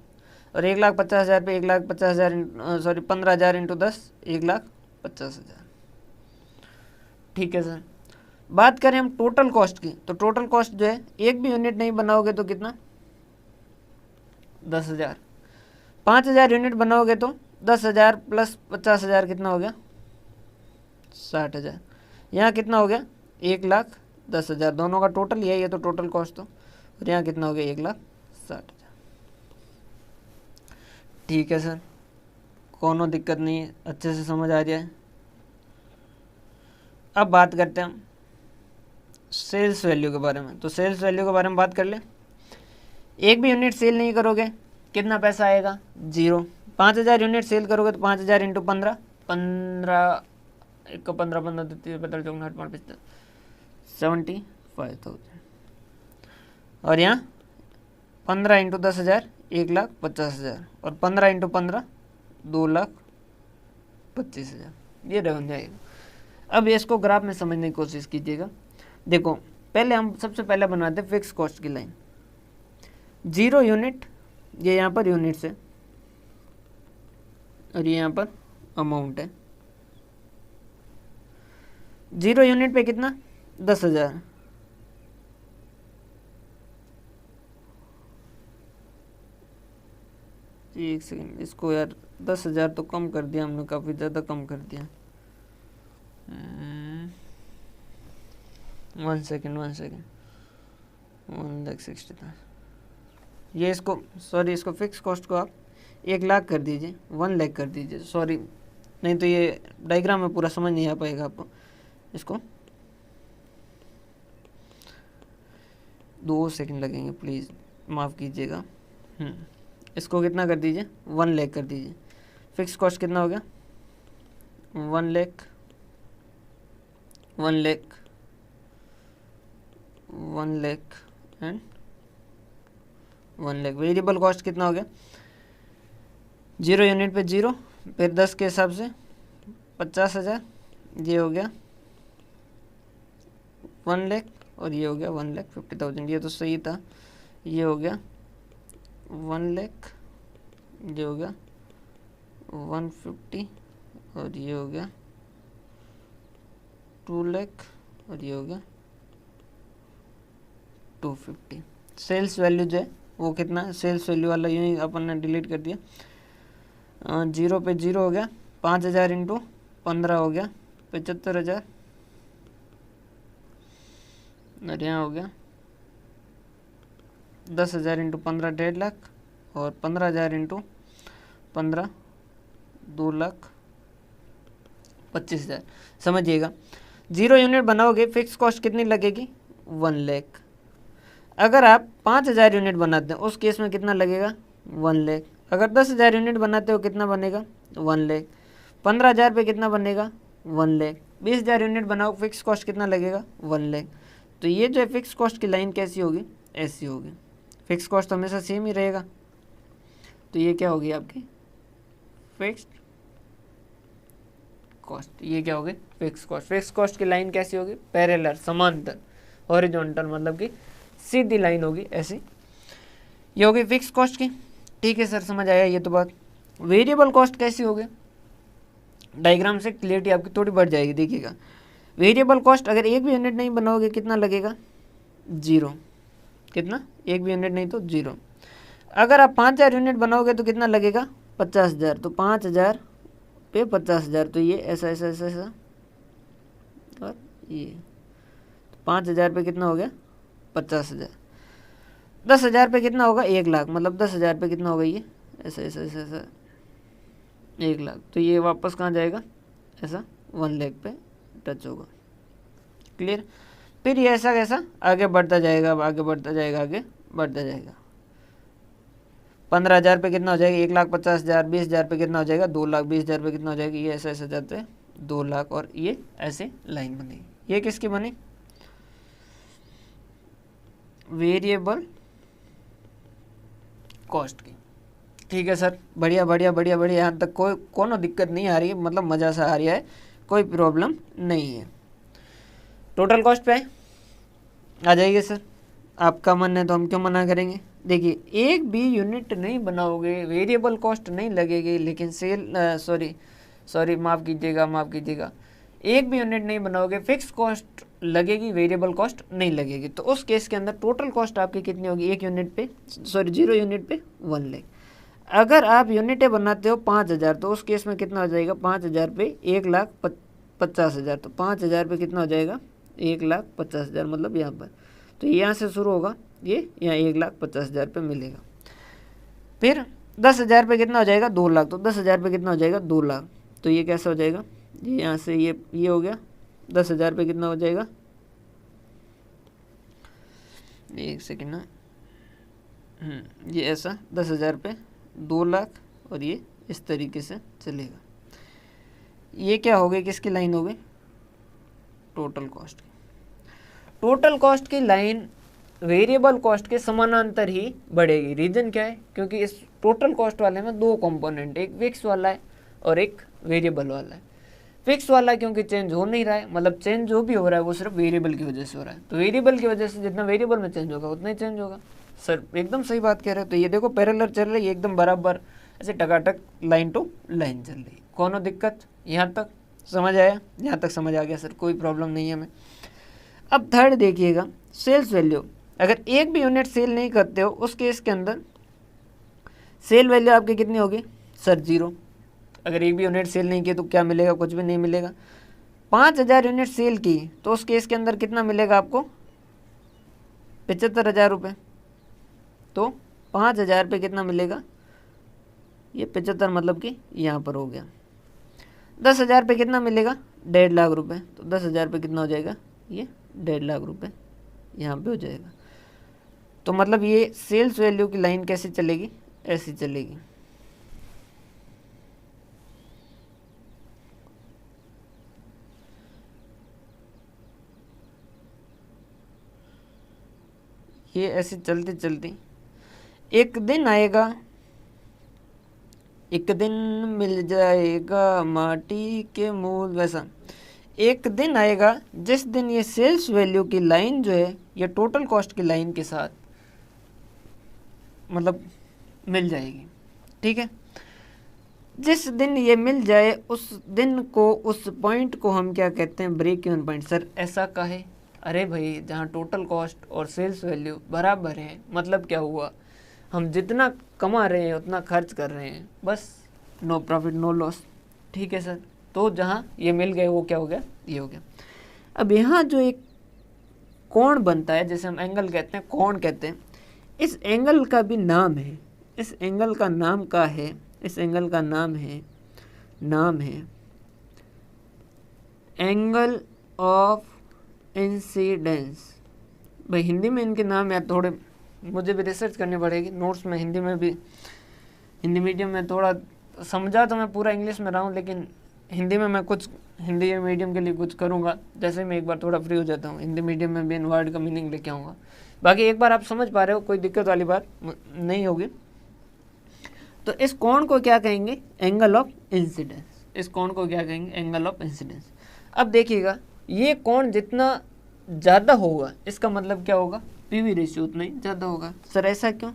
और 1,50,000 पे 1,50,000 सॉरी 15,000 इंटू 10 1,50,000। ठीक है सर। बात करें हम टोटल कॉस्ट की, तो टोटल कॉस्ट जो है एक भी यूनिट नहीं बनाओगे तो कितना? 10,000। 5,000 यूनिट बनाओगे तो 10,000 प्लस 50,000 कितना हो गया? 60,000। यहाँ कितना हो गया? 1,10,000। दोनों का टोटल यही है तो टोटल कॉस्ट तो, और यहाँ कितना हो गया? 1,60,000। ठीक है सर, कोनो दिक्कत नहीं है, अच्छे से समझ आ जाए। अब बात करते हैं हम सेल्स वैल्यू के बारे में। तो सेल्स वैल्यू के बारे में बात कर ले। एक भी यूनिट सेल नहीं करोगे कितना पैसा आएगा? 0। 5,000 यूनिट सेल करोगे तो 5,000 इंटू 15, 15 एक को 15 15 देती 75,000। और यहाँ 15 इंटू 10,000 1,50,000 और 15 इंटू 15 2,25,000। ये बन जाएगा। अब इसको ग्राफ में समझने की कोशिश कीजिएगा। देखो पहले हम सबसे पहले बनाते हैं फिक्स कॉस्ट की लाइन। 0 यूनिट, ये यहाँ पर यूनिट्स है और ये यहाँ पर अमाउंट है। 0 यूनिट पे कितना? 10,000। एक सेकेंड, इसको यार 10,000 तो कम कर दिया हमने, काफ़ी ज़्यादा कम कर दिया। 1 सेकेंड 1,60,000। ये इसको सॉरी इसको फिक्स कॉस्ट को आप 1,00,000 कर दीजिए, 1,00,000 कर दीजिए, सॉरी नहीं तो ये डायग्राम में पूरा समझ नहीं आ पाएगा आपको। इसको 2 सेकेंड लगेंगे, प्लीज़ माफ़ कीजिएगा। इसको कितना कर दीजिए? 1,00,000 कर दीजिए। फिक्स कॉस्ट कितना हो गया? 1,00,000 एंड 1,00,000। वेरिएबल कॉस्ट कितना हो गया? 0 यूनिट पे 0, फिर 10 के हिसाब से 50,000 ये हो गया 1 लाख और ये हो गया 1,50,000, ये तो सही था। ये हो गया 1 लाख, ये हो गया 150 और ये हो गया 2 लाख और ये हो गया 250। सेल्स वैल्यू जो है वो कितना है, सेल्स वैल्यू वाला यूँ ही अपन ने डिलीट कर दिया। 0 पे 0 हो गया, 5,000 इंटू 15 हो गया 75,000 और यहाँ हो गया 10,000 इंटू 15 1.5 लाख और 15,000 इंटू 15 2,25,000। समझिएगा, 0 यूनिट बनाओगे फिक्स कॉस्ट कितनी लगेगी 1 लाख। अगर आप 5,000 यूनिट बनाते हैं उस केस में कितना लगेगा 1 लाख। अगर 10,000 यूनिट बनाते हो कितना बनेगा 1 लाख। 15,000 पे कितना बनेगा 1 लाख। 20,000 यूनिट बनाओ फिक्स कॉस्ट कितना लगेगा 1 लाख। तो ये जो है फिक्स कॉस्ट की लाइन कैसी होगी, ऐसी होगी। फिक्स कॉस्ट हमेशा सेम ही रहेगा, तो ये क्या होगी आपकी फिक्स्ड कॉस्ट। ये क्या होगी फिक्स कॉस्ट। फिक्स कॉस्ट की लाइन कैसी होगी पैरेलल, समांतर, हॉरिजॉन्टल, मतलब कि सीधी लाइन होगी ऐसी। ये होगी फिक्स कॉस्ट की। ठीक है सर, समझ आया ये तो बात। वेरिएबल कॉस्ट कैसी होगी, डायग्राम से क्लियरिटी आपकी थोड़ी बढ़ जाएगी। देखिएगा, वेरिएबल कॉस्ट अगर एक भी यूनिट नहीं बनाओगे कितना लगेगा 0। कितना, एक भी यूनिट नहीं तो 0। अगर आप 5,000 यूनिट बनाओगे तो कितना लगेगा 50,000। तो 5,000 पे 50,000, तो ये ऐसा ऐसा ऐसा ऐसा और ये 5,000 पे कितना हो गया 50,000। 10,000 पे कितना होगा 1 लाख, मतलब 10,000 पे कितना होगा ये ऐसा ऐसा ऐसा ऐसा 1 लाख। तो ये वापस कहाँ जाएगा, ऐसा 1 लाख पे टच होगा। क्लियर। फिर ये ऐसा कैसा आगे बढ़ता जाएगा, आगे बढ़ता जाएगा, आगे बढ़ता जाएगा। 15,000 पे कितना हो जाएगा 1,50,000। 20,000 पे कितना हो जाएगा 2 लाख। 20,000 पे कितना हो जाएगा, ये ऐसा ऐसा जाते हैं 2 लाख और ये ऐसे लाइन बनेगी। ये किसकी बनी, वेरिएबल कॉस्ट की। ठीक है सर, बढ़िया बढ़िया बढ़िया बढ़िया। यहाँ तक कोई कोनो दिक्कत नहीं आ रही है, मतलब मज़ा सा आ रहा है, कोई प्रॉब्लम नहीं है। टोटल कॉस्ट पे आ जाइए सर, आपका मन है तो हम क्यों मना करेंगे। देखिए, एक भी यूनिट नहीं बनाओगे वेरिएबल कॉस्ट नहीं लगेगी, लेकिन सॉरी माफ़ कीजिएगा, एक भी यूनिट नहीं बनाओगे फिक्स कॉस्ट लगेगी, वेरिएबल कॉस्ट नहीं लगेगी। तो उस केस के अंदर टोटल कॉस्ट आपकी कितनी होगी, एक यूनिट पे 0 यूनिट पे 1 लाख। अगर आप यूनिटें बनाते हो 5,000 तो उस केस में कितना हो जाएगा 5,000 पे 1,50,000। तो 5,000 पे कितना हो जाएगा 1,50,000, मतलब यहाँ पर। तो यहाँ से शुरू होगा, ये यहाँ 1,50,000 पे मिलेगा। फिर 10,000 पे कितना हो जाएगा 2 लाख। तो 10,000 पे कितना हो जाएगा 2 लाख। तो ये कैसा हो जाएगा, ये यहाँ से ये हो गया 10,000 पे कितना हो जाएगा, एक सेकेंड ना, ये ऐसा 10,000 पे 2 लाख और ये इस तरीके से चलेगा। ये क्या हो गई, किसकी लाइन हो गई, टोटल कॉस्ट की। टोटल कॉस्ट की लाइन वेरिएबल कॉस्ट के समानांतर ही बढ़ेगी। रीजन क्या है, क्योंकि इस टोटल कॉस्ट वाले में 2 कंपोनेंट, एक फिक्स वाला है और एक वेरिएबल वाला है। फिक्स वाला क्योंकि चेंज हो नहीं रहा है, मतलब चेंज जो भी हो रहा है वो सिर्फ वेरिएबल की वजह से हो रहा है। तो वेरिएबल की वजह से जितना वेरिएबल में चेंज होगा उतना ही चेंज होगा। सर एकदम सही बात कह रहे हो। तो ये देखो पैरेलल चल रही है, एकदम बराबर ऐसे टकाटक लाइन टू लाइन चल रही है। कोनो दिक्कत, यहाँ तक समझ आया, यहाँ तक समझ आ गया सर, कोई प्रॉब्लम नहीं है हमें। अब थर्ड देखिएगा, सेल्स वैल्यू। अगर एक भी यूनिट सेल नहीं करते हो उस केस के अंदर सेल वैल्यू आपकी कितनी होगी सर 0। अगर एक भी यूनिट सेल नहीं की तो क्या मिलेगा, कुछ भी नहीं मिलेगा। 5,000 यूनिट सेल की तो उस केस के अंदर कितना मिलेगा आपको 75,000 रुपये। तो 5,000 पे कितना मिलेगा, ये 75 मतलब कि यहाँ पर हो गया। 10,000 पे कितना मिलेगा 1.5 लाख रुपए। तो 10,000 पे कितना हो जाएगा, ये 1.5 लाख रुपए यहाँ पे हो जाएगा। तो मतलब ये सेल्स वैल्यू की लाइन कैसे चलेगी, ऐसी चलेगी। ये ऐसे चलती चलती एक दिन आएगा, एक दिन मिल जाएगा माटी के मूल, वैसा एक दिन आएगा जिस दिन ये सेल्स वैल्यू की लाइन जो है ये टोटल कॉस्ट की लाइन के साथ मतलब मिल जाएगी। ठीक है, जिस दिन ये मिल जाए उस दिन को, उस पॉइंट को हम क्या कहते हैं, ब्रेक इवन पॉइंट। सर ऐसा काहे? अरे भाई जहाँ टोटल कॉस्ट और सेल्स वैल्यू बराबर है, मतलब क्या हुआ, हम जितना कमा रहे हैं उतना खर्च कर रहे हैं, बस नो प्रॉफिट नो लॉस। ठीक है सर, तो जहाँ ये मिल गए वो क्या हो गया, ये हो गया। अब यहाँ जो एक कोण बनता है, जैसे हम एंगल कहते हैं, कोण कहते हैं, इस एंगल का भी नाम है, इस एंगल का नाम क्या है, इस एंगल का नाम है एंगल ऑफ इंसिडेंस। भाई हिंदी में इनके नाम यार थोड़े मुझे भी रिसर्च करनी पड़ेगी, नोट्स में हिंदी में भी, हिंदी मीडियम में थोड़ा समझा तो मैं पूरा इंग्लिश में रहा हूँ, लेकिन हिंदी में मैं कुछ हिंदी मीडियम के लिए कुछ करूँगा, जैसे मैं एक बार थोड़ा फ्री हो जाता हूँ हिंदी मीडियम में भी इन वर्ड का मीनिंग लेके आऊँगा। बाकी एक बार आप समझ पा रहे हो, कोई दिक्कत वाली बात नहीं होगी। तो इस कोण को क्या कहेंगे, एंगल ऑफ इंसिडेंस। इस कोण को क्या कहेंगे, एंगल ऑफ इंसिडेंस। अब देखिएगा ये कोण जितना ज़्यादा होगा इसका मतलब क्या होगा, पीवी रेशियो उतना ही ज़्यादा होगा। सर ऐसा क्यों?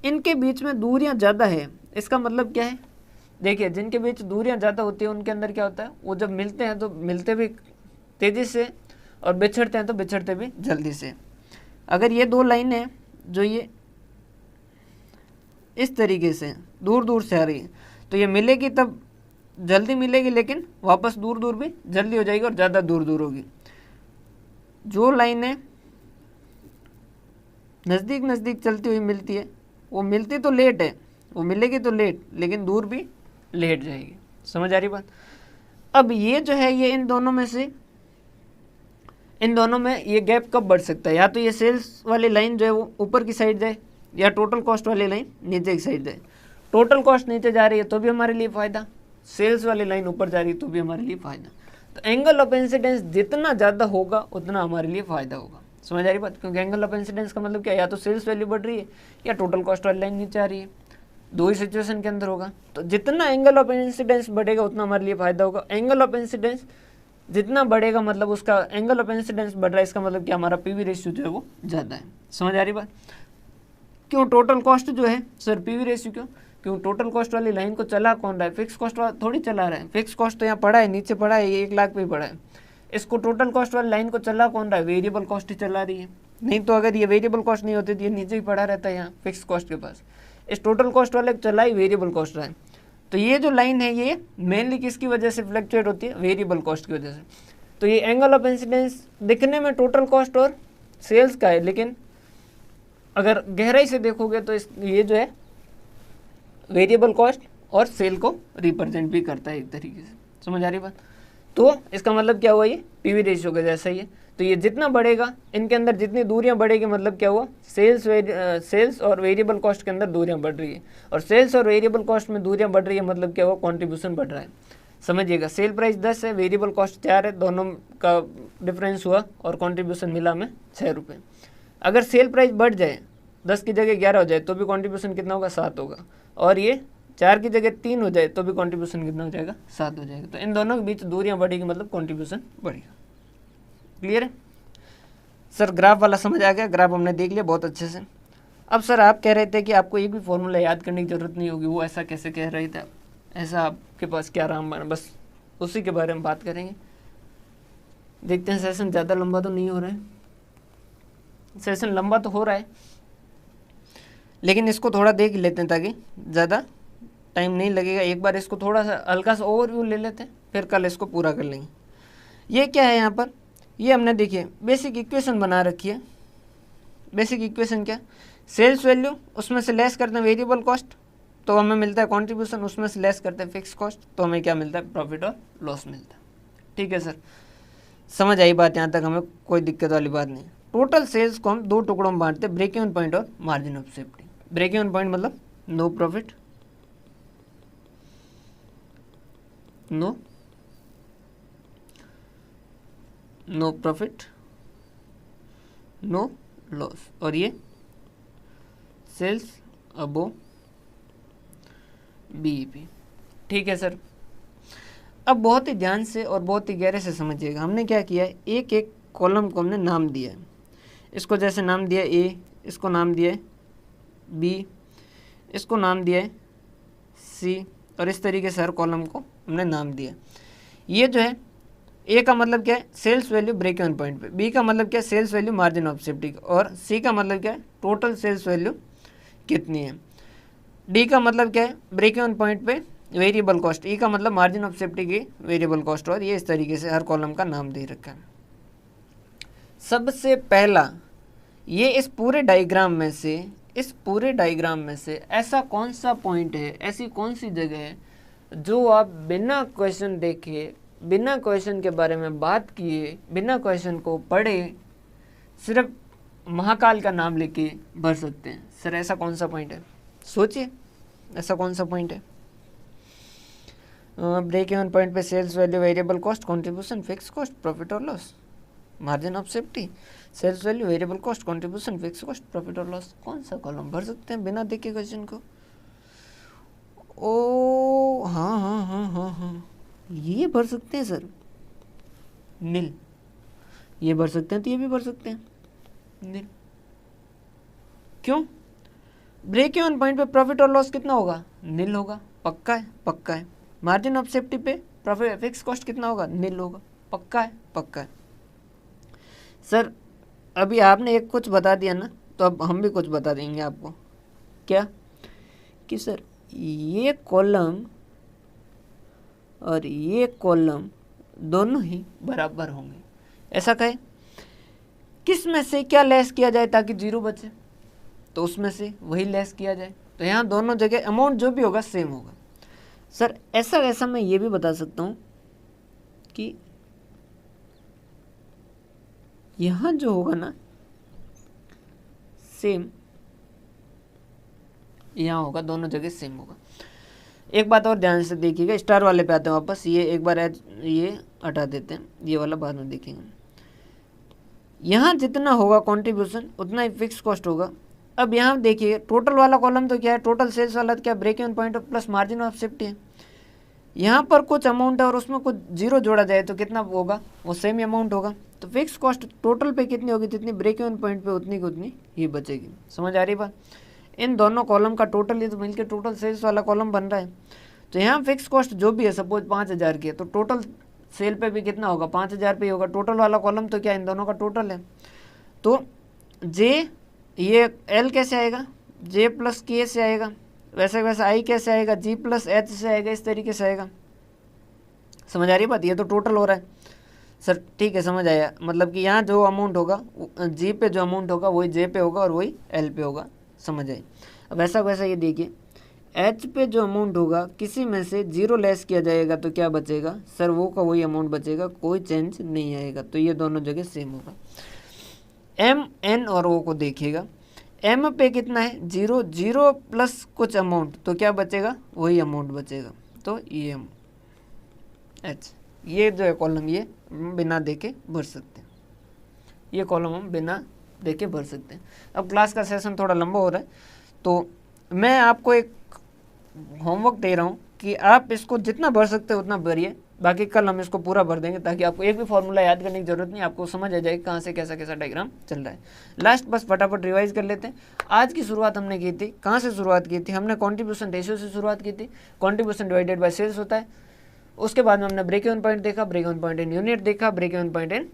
इनके बीच में दूरियां ज़्यादा है, इसका मतलब क्या है, देखिए जिनके बीच दूरियां ज़्यादा होती है उनके अंदर क्या होता है, वो जब मिलते हैं तो मिलते भी तेज़ी से और बिछड़ते हैं तो बिछड़ते भी जल्दी से। अगर ये दो लाइन है जो ये इस तरीके से दूर दूर से आ रही है तो ये मिलेगी तब जल्दी मिलेगी, लेकिन वापस दूर दूर भी जल्दी हो जाएगी और ज़्यादा दूर दूर होगी। जो लाइनें नज़दीक नज़दीक चलती हुई मिलती है वो मिलती तो लेट है, वो मिलेगी तो लेट, लेकिन दूर भी लेट जाएगी। समझ आ रही बात? अब ये जो है ये इन दोनों में ये गैप कब बढ़ सकता है, या तो ये सेल्स वाली लाइन जो है वो ऊपर की साइड जाए या टोटल कॉस्ट वाली लाइन नीचे की साइड जाए। टोटल कॉस्ट नीचे जा रही है तो भी हमारे लिए फ़ायदा, सेल्स वाली लाइन ऊपर जा रही है तो भी हमारे लिए फ़ायदा। तो एंगल ऑफ इंसिडेंस जितना ज़्यादा होगा उतना हमारे लिए फ़ायदा होगा। समझ आ रही बात? क्योंकि एंगल ऑफ इंसिडेंस का मतलब क्या, या तो सेल्स वैल्यू बढ़ रही है या टोटल कॉस्ट वाली लाइन नीचे आ रही है, दो ही सिचुएशन के अंदर होगा। तो जितना एंगल ऑफ इंसिडेंस बढ़ेगा उतना हमारे लिए फ़ायदा होगा। एंगल ऑफ इंसिडेंस जितना बढ़ेगा मतलब उसका एंगल ऑफ इंसिडेंस बढ़ रहा है, इसका मतलब क्या, हमारा पीवी रेशियो जो है वो ज़्यादा है। समझ आ रही बात? क्यों टोटल कॉस्ट जो है, सर पीवी रेशियो क्यों टोटल कॉस्ट वाली लाइन को चला कौन रहा है, फिक्स कॉस्ट वाला थोड़ी चला रहा है। फिक्स कॉस्ट तो यहाँ पड़ा है, नीचे पड़ा है, ये 1 लाख पे पड़ा है। इसको टोटल कॉस्ट वाली लाइन को चला कौन रहा है, वेरिएबल कॉस्ट ही चला रही है। नहीं तो अगर ये वेरिएबल कॉस्ट नहीं होती तो ये नीचे ही पड़ा रहता है यहाँ फिक्स कॉस्ट के पास। इस टोटल कॉस्ट वाले को चला ही वेरिएबल कॉस्ट रहा है। तो ये जो लाइन है ये मेनली किसकी वजह से फ्लक्चुएट होती है, वेरिएबल कॉस्ट की वजह से। तो ये एंगल ऑफ इंसिडेंस दिखने में टोटल कॉस्ट और सेल्स का है, लेकिन अगर गहराई से देखोगे तो ये जो है वेरिएबल कॉस्ट और सेल को रिप्रेजेंट भी करता है एक तरीके से। समझ आ रही बात? तो इसका मतलब क्या हुआ, ये पीवी रेशियो का जैसा ही है। तो ये जितना बढ़ेगा, इनके अंदर जितनी दूरियां बढ़ेगी, मतलब क्या हुआ, सेल्स और वेरिएबल कॉस्ट के अंदर दूरियां बढ़ रही है, और सेल्स और वेरिएबल कॉस्ट में दूरियां बढ़ रही है, मतलब क्या हुआ, कॉन्ट्रीब्यूशन बढ़ रहा है। समझिएगा, सेल प्राइस 10 है, वेरिएबल कॉस्ट 4 है, दोनों का डिफरेंस हुआ और कॉन्ट्रीब्यूशन मिला में 6 रुपये। अगर सेल प्राइस बढ़ जाए, 10 की जगह 11 हो जाए तो भी कॉन्ट्रीब्यूशन कितना होगा, 7 होगा, और ये 4 की जगह 3 हो जाए तो भी कॉन्ट्रीब्यूशन कितना हो जाएगा, 7 हो जाएगा। तो इन दोनों के बीच दूरियां बढ़ेगी मतलब कॉन्ट्रीब्यूशन बढ़ेगा। क्लियर है सर? ग्राफ वाला समझ आ गया? ग्राफ हमने देख लिया बहुत अच्छे से। अब सर आप कह रहे थे कि आपको एक भी फॉर्मूला याद करने की ज़रूरत नहीं होगी, वो ऐसा कैसे कह रहे थे? ऐसा आपके पास क्या रामबाण, बस उसी के बारे में बात करेंगे। देखते हैं सेशन ज़्यादा लंबा तो नहीं हो रहा है। सेशन लंबा तो हो रहा है, लेकिन इसको थोड़ा देख लेते हैं ताकि ज़्यादा टाइम नहीं लगेगा। एक बार इसको थोड़ा सा हल्का सा ओवरव्यू ले लेते हैं, फिर कल इसको पूरा कर लेंगे। ये क्या है यहाँ पर, ये हमने देखिए बेसिक इक्वेशन बना रखी है। बेसिक इक्वेशन क्या, सेल्स वैल्यू, उसमें से लेस करते हैं वेरिएबल कॉस्ट तो हमें मिलता है कॉन्ट्रीब्यूशन, उसमें से लेस करते हैं फिक्स कॉस्ट तो हमें क्या मिलता है, प्रॉफिट और लॉस मिलता है। ठीक है सर, समझ आई बात? यहाँ तक हमें कोई दिक्कत वाली बात नहीं। टोटल सेल्स को हम 2 टुकड़ों में बांटते हैं, ब्रेक इवन पॉइंट और margin of safety. Break even point मतलब no profit no profit no loss, और ये सेल्स अबो बीईपी। ठीक है सर। अब बहुत ही ध्यान से और बहुत ही गहरे से समझिएगा। हमने क्या किया है, एक एक कॉलम को हमने नाम दिया है। इसको जैसे नाम दिया ए, इसको नाम दिया है बी, इसको नाम दिया है सी, और इस तरीके से हर कॉलम को हमने नाम दिया। ये जो है ए का मतलब क्या है, sales value break even point पे, बी का मतलब क्या है, sales value margin of safety, और सी का मतलब क्या है, टोटल सेल्स वैल्यू कितनी है। डी का मतलब क्या है, ब्रेक इवन पॉइंट पे वेरिएबल कॉस्ट, ई का मतलब मार्जिन ऑफ सेफ्टी की वेरिएबल कॉस्ट, और ये इस तरीके से हर कॉलम का नाम दे रखा है। सबसे पहला ये इस पूरे डायग्राम में से ऐसा कौन सा पॉइंट है, ऐसी कौन सी जगह है जो आप बिना क्वेश्चन देखे, बिना क्वेश्चन के बारे में बात किए, बिना क्वेश्चन को पढ़े, सिर्फ महाकाल का नाम लेके भर सकते हैं। सर ऐसा कौन सा पॉइंट है, सोचिए ऐसा कौन सा पॉइंट है। ब्रेक इवन पॉइंट पे sales value, variable cost, contribution, fix cost, profit और loss, margin of safety, sales value, variable cost, contribution, fix cost, profit और लॉस। कौन सा कॉलम भर सकते हैं बिना देखे क्वेश्चन को? ओ हाँ, ये भर सकते हैं सर, नील। ये भर सकते हैं तो ये भी भर सकते हैं, नील। क्यों? ब्रेक इवन पॉइंट पे प्रॉफिट और लॉस कितना होगा, नील होगा, पक्का है, पक्का है। मार्जिन ऑफ सेफ्टी पे प्रॉफिट, फिक्स कॉस्ट कितना होगा, नील होगा, पक्का है, पक्का है। सर अभी आपने एक कुछ बता दिया ना, तो अब हम भी कुछ बता देंगे आपको। क्या? कि सर ये कॉलम और ये कॉलम दोनों ही बराबर होंगे। ऐसा कहे, किस में से क्या लेस किया जाए ताकि जीरो बचे, तो उसमें से वही लेस किया जाए। तो यहाँ दोनों जगह अमाउंट जो भी होगा सेम होगा। सर ऐसा मैं ये भी बता सकता हूँ कि यहाँ जो होगा ना सेम, यहाँ होगा, दोनों जगह सेम होगा। एक बात और ध्यान से देखिएगा, स्टार वाले पे आते हैं वापस। ये एक बार ये हटा देते हैं, ये वाला बाद में देखेंगे। यहाँ जितना होगा कंट्रीब्यूशन उतना ही फिक्स कॉस्ट होगा। अब यहाँ देखिए टोटल वाला कॉलम तो क्या है, टोटल सेल्स वाला तो क्या, break even point plus margin of safety है। यहाँ पर कुछ अमाउंट है और उसमें कुछ जीरो जोड़ा जाए तो कितना होगा, वो सेम अमाउंट होगा। तो फिक्स कॉस्ट टोटल पे कितनी होगी, जितनी ब्रेक इवन पॉइंट पे उतनी की उतनी ही बचेगी। समझ आ रही बात? इन दोनों कॉलम का टोटल ये तो मिलकर टोटल सेल्स वाला कॉलम बन रहा है। तो यहाँ फिक्स कॉस्ट जो भी है, सपोज 5000 की है, तो टोटल सेल पे भी कितना होगा, 5000 पे ही होगा। टोटल वाला कॉलम तो क्या इन दोनों का टोटल है। तो जे, ये एल कैसे आएगा, जे प्लस के से आएगा, वैसे वैसे आई कैसे आएगा, जी प्लस एच से आएगा, इस तरीके से आएगा। समझ आ रही बात? ये तो टोटल हो रहा है सर, ठीक है, समझ आया। मतलब कि यहाँ जो अमाउंट होगा जी पे जो अमाउंट होगा वही जे पे होगा और वही एल पे होगा। समझ आई? अब ऐसा वैसा ये देखिए, एच पे जो अमाउंट होगा किसी में से जीरो लेस किया जाएगा तो क्या बचेगा सर, वो का वही अमाउंट बचेगा, कोई चेंज नहीं आएगा। तो ये दोनों जगह सेम होगा। एम, एन और ओ को देखिएगा, एम पे कितना है, जीरो, जीरो प्लस कुछ अमाउंट, तो क्या बचेगा, वही अमाउंट बचेगा। तो ई एम एच, ये जो है कॉलम, ये बिना देखे भर सकते हैं। ये कॉलम हम बिना देखे भर सकते हैं। अब क्लास का सेशन थोड़ा लंबा हो रहा है, तो मैं आपको एक होमवर्क दे रहा हूँ कि आप इसको जितना भर सकते हो उतना भरिए। बाकी कल हम इसको पूरा भर देंगे ताकि आपको एक भी फॉर्मूला याद करने की जरूरत नहीं, आपको समझ आ जाए कहाँ से कैसा कैसा डायग्राम चल रहा है। लास्ट बस फटाफट रिवाइज कर लेते हैं। आज की शुरुआत हमने की थी, कहाँ से शुरुआत की थी, हमने कॉन्ट्रीब्यूशन रेशियो से शुरुआत की थी। कॉन्ट्रीब्यूशन डिवाइडेड बाय सेल्स होता है। उसके बाद में हमने ब्रेक इवन पॉइंट देखा, break even point in unit देखा, break even point in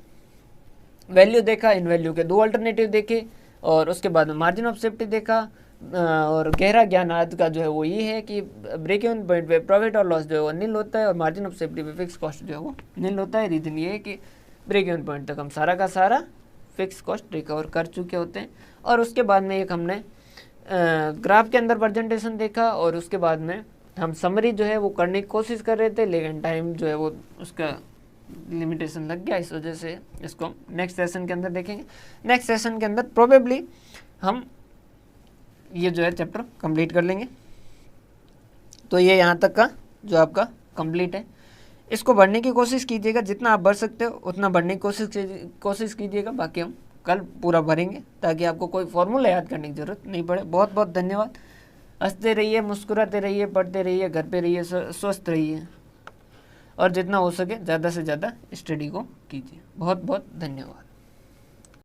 value देखा, इन वैल्यू के दो अल्टरनेटिव देखे, और उसके बाद में मार्जिन ऑफ सेफ्टी देखा। और गहरा ज्ञान आज का जो है वो ये है कि ब्रेक इवन पॉइंट पे प्रॉफिट और लॉस जो है वो नील होता है, और मार्जिन ऑफ सेफ्टी पे फिक्स कॉस्ट जो है वो नील होता है। रीजन ये है कि ब्रेक इवन पॉइंट तक हम सारा का सारा फिक्स कॉस्ट रिकवर कर चुके होते हैं। और उसके बाद में एक हमने ग्राफ के अंदर प्रेजेंटेशन देखा, और उसके बाद में हम समरी जो है वो करने की कोशिश कर रहे थे, लेकिन टाइम जो है वो उसका लिमिटेशन लग गया। इस वजह से इसको नेक्स्ट सेशन के अंदर देखेंगे। नेक्स्ट सेशन के अंदर प्रोबेबली हम ये जो है चैप्टर कंप्लीट कर लेंगे। तो ये यहाँ तक का जो आपका कंप्लीट है, इसको बढ़ने की कोशिश कीजिएगा, जितना आप बढ़ सकते हो उतना बढ़ने की कोशिश कीजिएगा। बाकी हम कल पूरा भरेंगे ताकि आपको कोई फॉर्मूला याद करने की ज़रूरत नहीं पड़े। बहुत बहुत धन्यवाद। हंसते रहिए, मुस्कुराते रहिए, पढ़ते रहिए, घर पे रहिए, स्वस्थ रहिए। और जितना हो सके ज़्यादा से ज़्यादा स्टडी को कीजिए। बहुत बहुत धन्यवाद।